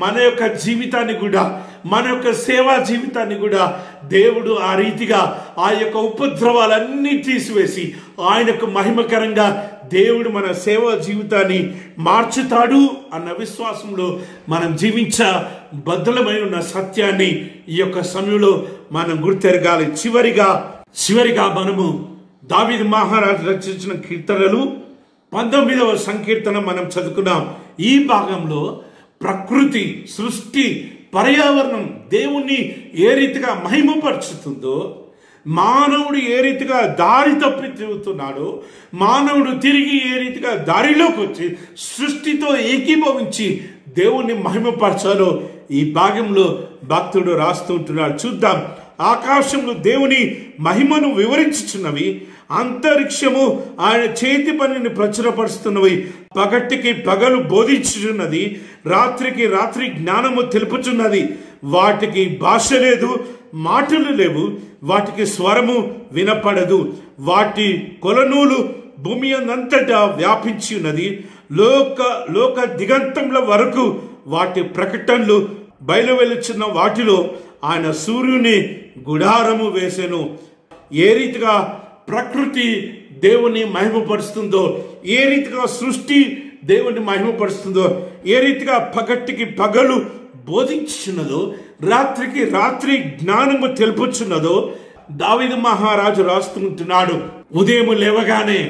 మన యొక్క జీవితాన్ని కూడా, మన యొక్క సేవా జీవితాన్ని కూడా దేవుడు ఆ రీతిగా ఆ యొక్క ఉపద్రవాలన్నీ తీసివేసి ఆయనకు మహిమకరంగా దేవుడు మన సేవా జీవితాన్ని మార్చుతాడు అన్న విశ్వాసంలో మనం జీవించబద్ధులమై ఉన్న సత్యాన్ని ఈ యొక్క సమయంలో మనం గుర్తెరగాలి. చివరిగా మనము దావీదు మహారాజు రచించిన కీర్తనలు 19వ సంకీర్తన మనం చదువుకున్నాం. ఈ భాగంలో ప్రకృతి, సృష్టి, పర్యావరణం దేవుణ్ణి ఏ రీతిగా మహిమపరుచుతుందో, మానవుడు ఏ రీతిగా దారి తప్పి తిరుగుతున్నాడో, మానవుడు తిరిగి ఏ రీతిగా దారిలోకి వచ్చి సృష్టితో ఏకీభవించి దేవుణ్ణి మహిమపరచాలో ఈ భాగంలో భక్తుడు రాస్తూ ఉంటున్నాడు. చూద్దాం. ఆకాశంలో దేవుని మహిమను వివరించుచున్నవి, అంతరిక్షము ఆయన చేతి పనిని ప్రచురపరుస్తున్నవి. పగటికి పగలు బోధించుచున్నది, రాత్రికి రాత్రి జ్ఞానము తెలుపుచున్నది. వాటికి భాష లేదు, మాటలు లేవు, వాటికి స్వరము వినపడదు. వాటి కొలనూలు భూమి అంతటా వ్యాపించి ఉన్నది. లోక దిగంతముల వరకు వాటి ప్రకటనలు బయలువెలుచున్న వాటిలో ఆయన సూర్యుని గుడారము వేసెను. ఏ రీతిగా ప్రకృతి దేవుని మహిమపరుస్తుందో, ఏ రీతిగా సృష్టి దేవుని మహిమపరుస్తుందో, ఏ రీతిగా పగటికి పగలు బోధించుచున్నదో, రాత్రికి రాత్రి జ్ఞానము తెలుపుచున్నదో దావీదు మహారాజు రాస్తుంటున్నాడు. ఉదయం లేవగానే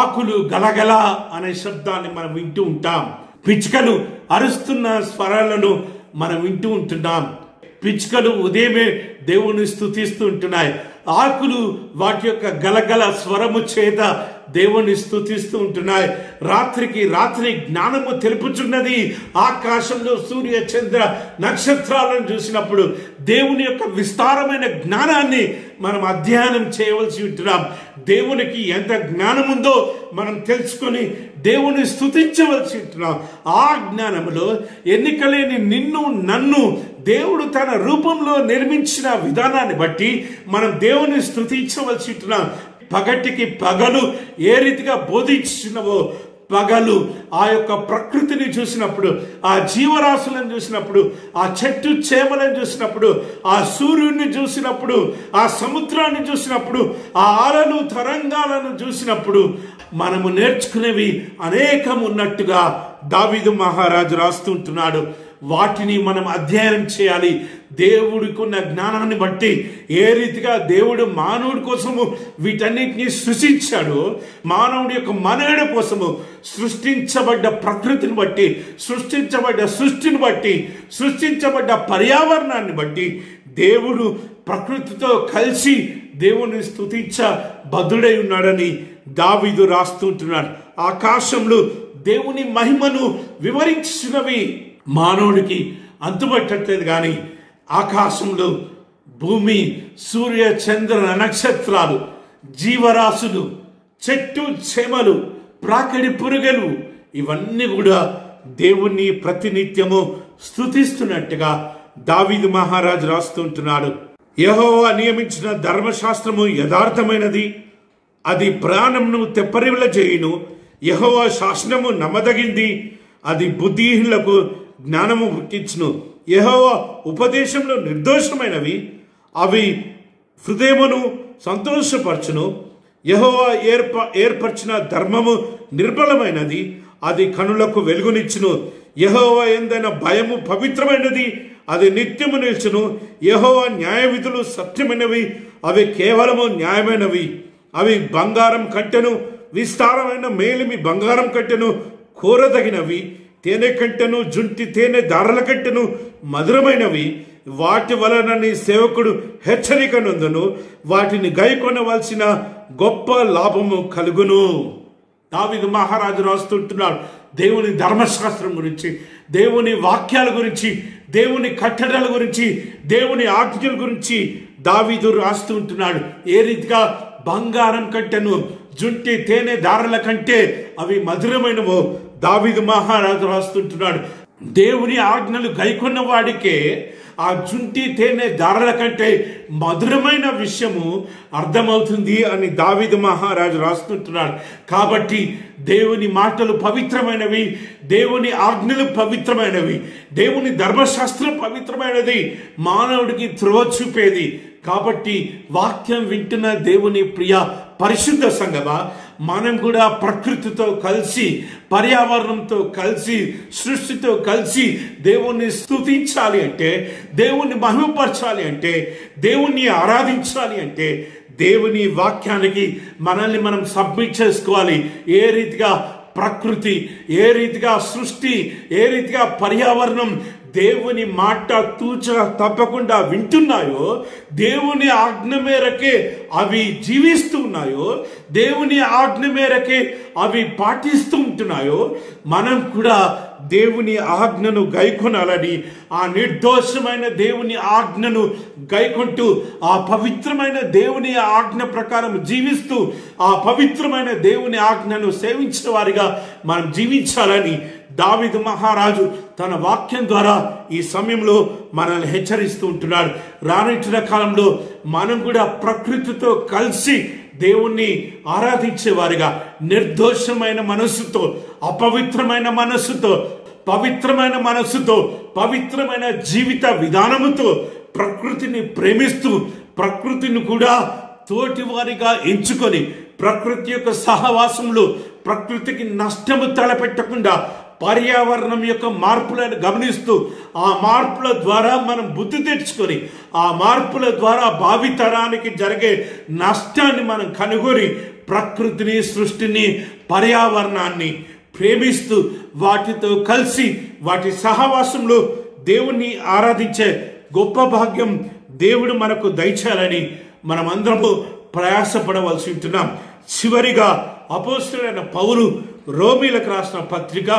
ఆకులు గలగల అనే శబ్దాన్ని మనం వింటూ ఉంటాం. పిచ్చుకలు అరుస్తున్న స్వరాలను మనం వింటూ ఉంటున్నాం. పిచ్చుకలు ఉదయమే దేవుని స్తుతిస్తూ ఉంటున్నాయి. ఆకులు వాటి యొక్క గలగల స్వరము చేత దేవుని స్తుతిస్తూ ఉంటున్నాయి. రాత్రికి రాత్రి జ్ఞానము తెలుపుచున్నది. ఆకాశంలో సూర్య చంద్ర నక్షత్రాలను చూసినప్పుడు దేవుని యొక్క విస్తారమైన జ్ఞానాన్ని మనం అధ్యయనం చేయవలసి ఉంటున్నాం. దేవునికి ఎంత జ్ఞానం ఉందో మనం తెలుసుకొని దేవుని స్తుతించవలసి ఉంటున్నాం. ఆ జ్ఞానంలో ఎన్నికలేని నిన్ను నన్ను దేవుడు తన రూపంలో నిర్మించిన విధానాన్ని బట్టి మనం దేవుని స్తుతించవలసి ఉంటున్నాం. పగటికి పగలు ఏ రీతిగా బోధించినవో, పగలు ఆ యొక్క ప్రకృతిని చూసినప్పుడు, ఆ జీవరాశులను చూసినప్పుడు, ఆ చెట్టు చేమలను చూసినప్పుడు, ఆ సూర్యుడిని చూసినప్పుడు, ఆ సముద్రాన్ని చూసినప్పుడు, ఆ అలలు తరంగాలను చూసినప్పుడు మనము నేర్చుకునేవి అనేకం ఉన్నట్టుగా దావీదు మహారాజు రాస్తుంటున్నాడు. వాటిని మనం అధ్యయనం చేయాలి. దేవుడికి ఉన్న జ్ఞానాన్ని బట్టి ఏ రీతిగా దేవుడు మానవుడి కోసము వీటన్నిటిని సృష్టించాడు, మానవుడి యొక్క మనుగడ కోసము సృష్టించబడ్డ ప్రకృతిని బట్టి, సృష్టించబడ్డ సృష్టిని బట్టి, సృష్టించబడ్డ పర్యావరణాన్ని బట్టి దేవుడు ప్రకృతితో కలిసి దేవుని స్తుతించ బద్ధుడై ఉన్నాడని దావీదు రాస్తుంటున్నాడు. ఆకాశంలో దేవుని మహిమను వివరించినవి మానవుడికి అంతుపట్టట్లేదు. కానీ ఆకాశంలో భూమి, సూర్య చంద్ర నక్షత్రాలు, జీవరాశులు, చెట్టు చేమలు, ప్రాకడి పురుగులు ఇవన్నీ కూడా దేవుణ్ణి ప్రతినిత్యము స్తుతిస్తున్నట్టుగా దావీదు మహారాజు రాస్తుంటున్నాడు. యెహోవా నియమించిన ధర్మశాస్త్రము యథార్థమైనది, అది ప్రాణమును తెప్పరిల్ల చేయును. యెహోవా శాసనము నమ్మదగింది, అది బుద్ధిహీనులకు జ్ఞానము పుట్టించును. యెహోవా ఉపదేశంలో నిర్దోషమైనవి, అవి హృదయమును సంతోషపరచును. యెహోవా ఏర్పరిచిన ధర్మము నిర్మలమైనది, అది కనులకు వెలుగునిచ్చును. యెహోవా యందైన భయము పవిత్రమైనది, అది నిత్యము నిల్చును. యెహోవా న్యాయ విధులు సత్యమైనవి, అవి కేవలము న్యాయమైనవి. అవి బంగారం కంటెను, విస్తారమైన మేలిమి బంగారం కంటెను కోరదగినవి. తేనె కంటెను, జుంటి తేనె దారల కంటెను మధురమైనవి. వాటి వలన నీ సేవకుడు హెచ్చరిక నొందును, వాటిని గైకొనవలసిన గొప్ప లాభము కలుగును. దావీదు మహారాజు రాస్తుంటున్నాడు దేవుని ధర్మశాస్త్రం గురించి, దేవుని వాక్యాల గురించి, దేవుని కట్టడల గురించి, దేవుని ఆజ్ఞల గురించి దావీదు రాస్తూ ఉంటున్నాడు. ఏ రీతిగా బంగారం కంటెను, జుంటి తేనె దారల కంటే అవి మధురమైనవో దావీదు మహారాజు రాస్తుంటున్నాడు. దేవుని ఆజ్ఞలు గైకొన్న వాడికే ఆ జుంటి తేనె దారల కంటే మధురమైన విషయము అర్థమవుతుంది అని దావీదు మహారాజు రాస్తుంటున్నాడు. కాబట్టి దేవుని మాటలు పవిత్రమైనవి, దేవుని ఆజ్ఞలు పవిత్రమైనవి, దేవుని ధర్మశాస్త్రం పవిత్రమైనది, మానవుడికి త్రోవ చూపేది. కాబట్టి వాక్యం వింటున్న దేవుని ప్రియ పరిశుద్ధ సంగమా, మనం కూడా ప్రకృతితో కలిసి, పర్యావరణంతో కలిసి, సృష్టితో కలిసి దేవుణ్ణి స్తుతించాలి అంటే, దేవుణ్ణి మహిమపరచాలి అంటే, దేవుణ్ణి ఆరాధించాలి అంటే దేవుని వాక్యానికి మనల్ని మనం సబ్మిట్ చేసుకోవాలి. ఏ రీతిగా ప్రకృతి, ఏ రీతిగా సృష్టి, ఏ రీతిగా పర్యావరణం దేవుని మాట తూచ తప్పకుండా వింటున్నాయో, దేవుని ఆజ్ఞ మేరకే అవి జీవిస్తూ ఉన్నాయో, దేవుని ఆజ్ఞ మేరకే అవి పాటిస్తూ ఉంటున్నాయో, మనం కూడా దేవుని ఆజ్ఞను గైకొనాలని, ఆ నిర్దోషమైన దేవుని ఆజ్ఞను గైకొంటూ ఆ పవిత్రమైన దేవుని ఆజ్ఞ ప్రకారం జీవిస్తూ ఆ పవిత్రమైన దేవుని ఆజ్ఞను సేవించిన వారిగా మనం జీవించాలని దావీదు మహారాజు తన వాక్యం ద్వారా ఈ సమయంలో మనల్ని హెచ్చరిస్తూ ఉంటున్నాడు. రానున్న కాలంలో మనం కూడా ప్రకృతితో కలిసి దేవుణ్ణి ఆరాధించే వారిగా నిర్దోషమైన మనస్సుతో, అపవిత్రమైన మనస్సుతో, పవిత్రమైన మనస్సుతో, పవిత్రమైన జీవిత విధానముతో ప్రకృతిని ప్రేమిస్తూ ప్రకృతిని కూడా తోటి వారిగా ఎంచుకొని ప్రకృతి యొక్క సహవాసంలో ప్రకృతికి నష్టము తలపెట్టకుండా పర్యావరణం యొక్క మార్పులను గమనిస్తూ ఆ మార్పుల ద్వారా మనం బుద్ధి తెచ్చుకొని ఆ మార్పుల ద్వారా భావితరానికి జరిగే నష్టాన్ని మనం కనుగొని ప్రకృతిని, సృష్టిని, పర్యావరణాన్ని ప్రేమిస్తూ వాటితో కలిసి వాటి సహవాసంలో దేవుణ్ణి ఆరాధించే గొప్ప భాగ్యం దేవుడు మనకు దయచేయాలని మనమందరము ప్రయాసపడవలసి ఉంటున్నాం. చివరిగా అపోస్తలుడైన పౌలు రోమీలకు రాసిన పత్రిక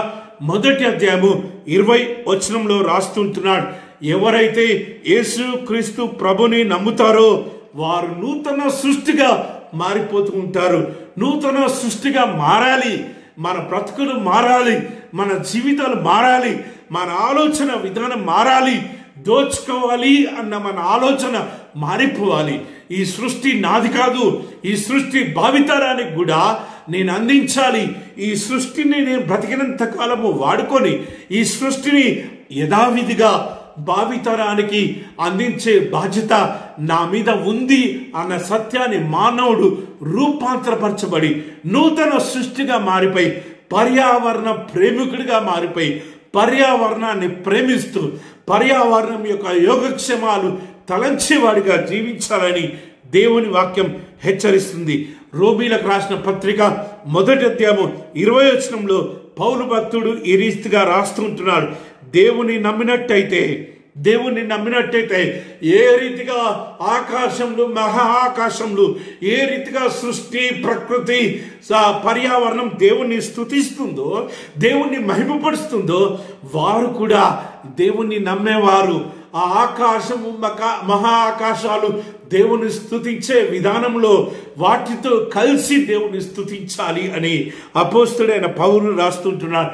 1వ అధ్యాయము 20వ వచనంలో రాస్తుంటున్నాడు, ఎవరైతే యేసు క్రీస్తు ప్రభుని నమ్ముతారో వారు నూతన సృష్టిగా మారిపోతూ ఉంటారు. నూతన సృష్టిగా మారాలి, మన బ్రతుకులు మారాలి, మన జీవితాలు మారాలి, మన ఆలోచన విధానం మారాలి, దోచుకోవాలి అన్న మన ఆలోచన మారిపోవాలి. ఈ సృష్టి నాది కాదు, ఈ సృష్టి భావితరానికి కూడా నేను అందించాలి. ఈ సృష్టిని నేను బ్రతికినంత కాలము వాడుకొని ఈ సృష్టిని యథావిధిగా భావితరానికి అందించే బాధ్యత నా మీద ఉంది అన్న సత్యాన్ని మానవుడు రూపాంతరపరచబడి నూతన సృష్టిగా మారిపోయి పర్యావరణ ప్రేమికుడిగా మారిపోయి పర్యావరణాన్ని ప్రేమిస్తూ పర్యావరణం యొక్క యోగక్షేమాలు తలంచేవాడిగా జీవించాలని దేవుని వాక్యం హెచ్చరిస్తుంది. రోమీలకు రాసిన పత్రిక 1వ అధ్యాయము 20వ వచనంలో పౌలు భక్తుడు ఈ రీతిగా రాస్తుంటున్నాడు, దేవుని నమ్మినట్టయితే ఏ రీతిగా ఆకాశంలో మహా ఆకాశంలో ఏ రీతిగా సృష్టి ప్రకృతి పర్యావరణం దేవుణ్ణి స్తుతిస్తుందో, దేవుణ్ణి మహిమపరుస్తుందో వారు కూడా దేవుణ్ణి నమ్మేవారు ఆ ఆకాశము మహా ఆకాశాలు దేవుని స్తుతించే విధానంలో వాటితో కలిసి దేవుని స్తుతించాలి అని అపోస్తలుడైన పౌలు రాస్తుంటున్నాడు.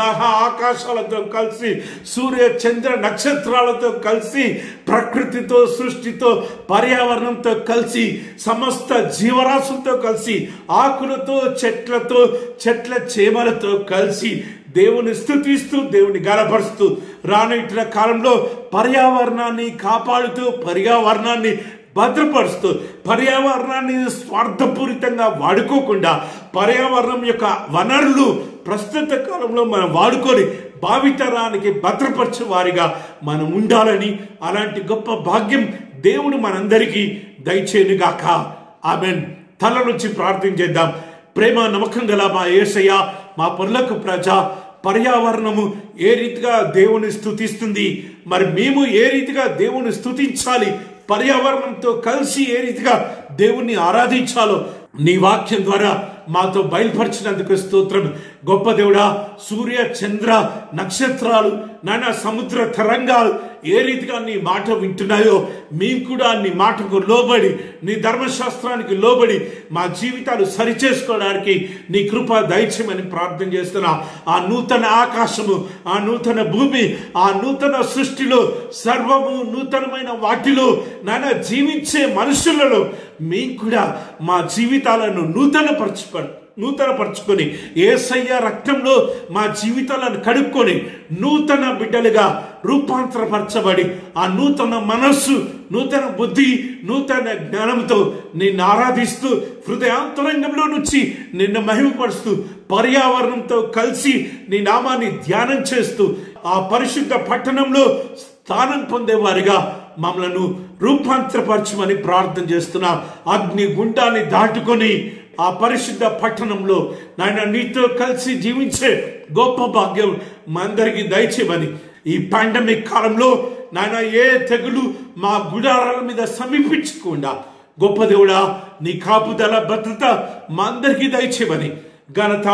మహా ఆకాశాలతో కలిసి సూర్య చంద్ర నక్షత్రాలతో కలిసి ప్రకృతితో సృష్టితో పర్యావరణంతో కలిసి సమస్త జీవరాశులతో కలిసి ఆకులతో చెట్ల చేమలతో కలిసి దేవుని స్తుతిస్తూ దేవుని గణపరుస్తూ రానున్న కాలంలో పర్యావరణాన్ని కాపాడుతూ పర్యావరణాన్ని భద్రపరుస్తూ పర్యావరణాన్ని స్వార్థపూరితంగా వాడుకోకుండా పర్యావరణం యొక్క వనరులు ప్రస్తుత కాలంలో మనం వాడుకొని భావితరానికి భద్రపరిచే వారిగా మనం ఉండాలని అలాంటి గొప్ప భాగ్యం దేవుడు మనందరికీ దయచేయునుగాక. ఆమేన్. తల నుంచి ప్రార్థన చేద్దాం. ప్రేమ నమ్మకం గల మా యేసయ్య, మా పరలోక ప్రజ, పర్యావరణము ఏ రీతిగా దేవుని స్తుతిస్తుంది, మరి మేము ఏ రీతిగా దేవుని స్తుతించాలి, పర్యావరణంతో కలిసి ఏ రీతిగా దేవుణ్ణి ఆరాధించాలో నీ వాక్యం ద్వారా మాతో బయలుపరిచినందుకు స్తోత్రం. గొప్ప దేవుడా, సూర్య చంద్ర నక్షత్రాలు నానా సముద్ర తరంగాలు ఏ రీతిగా నీ మాట వింటున్నాయో మేము కూడా నీ మాటకు లోబడి నీ ధర్మశాస్త్రానికి లోబడి మా జీవితాలు సరిచేసుకోవడానికి నీ కృప దయచేయమని ప్రార్థన చేస్తున్నా. ఆ నూతన ఆకాశము, ఆ నూతన భూమి, ఆ నూతన సృష్టిలో సర్వము నూతనమైన వాటిలో నానా జీవించే మనుషులలో మేము కూడా మా జీవితాలను నూతనపరచుకొని యేసయ్య రక్తంలో మా జీవితాలను కడుక్కొని నూతన బిడ్డలుగా రూపాంతరపరచబడి ఆ నూతన మనస్సు, నూతన బుద్ధి, నూతన జ్ఞానంతో నిన్ను ఆరాధిస్తూ హృదయాంతరంగంలో నుంచి నిన్ను మహిమపరుస్తూ పర్యావరణంతో కలిసి నీ నామాన్ని ధ్యానం చేస్తూ ఆ పరిశుద్ధ పట్టణంలో స్థానం పొందేవారిగా మమ్మలను రూపాంతరపరచమని ప్రార్థన చేస్తున్నా. అగ్ని గుండాన్ని దాటుకొని ఆ పరిశుద్ధ పట్టణంలో నాయన నీతో కలిసి జీవించే గొప్ప భాగ్యం మా అందరికీ దయచేయమని ఈ పాండమిక్ కాలంలో నాయన ఏ తెగులు మా గుడారాల మీద సమీపించకుండా గొప్ప దేవుడా నీ కాపుదల భద్రత మా అందరికీ దయచేయమని ఘనత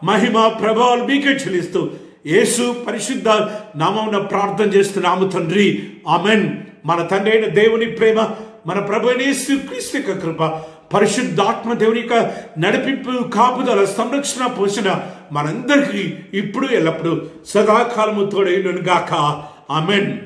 మహిమ ప్రభావాలు మీకే చెల్లిస్తూ యేసు పరిశుద్ధ నామమున ప్రార్థన చేస్తున్నాము తండ్రి, ఆమెన్. మన తండ్రి అయిన దేవుని ప్రేమ, మన ప్రభు అయిన యేసు క్రీస్తు యొక్క కృప, పరిశుద్ధాత్మ దేవుని యొక్క నడిపింపు, కాపుదల, సంరక్షణ, పోషణ మనందరికీ ఇప్పుడు ఎల్లప్పుడు సదాకాలము తోడైనను గాక. ఆమెన్.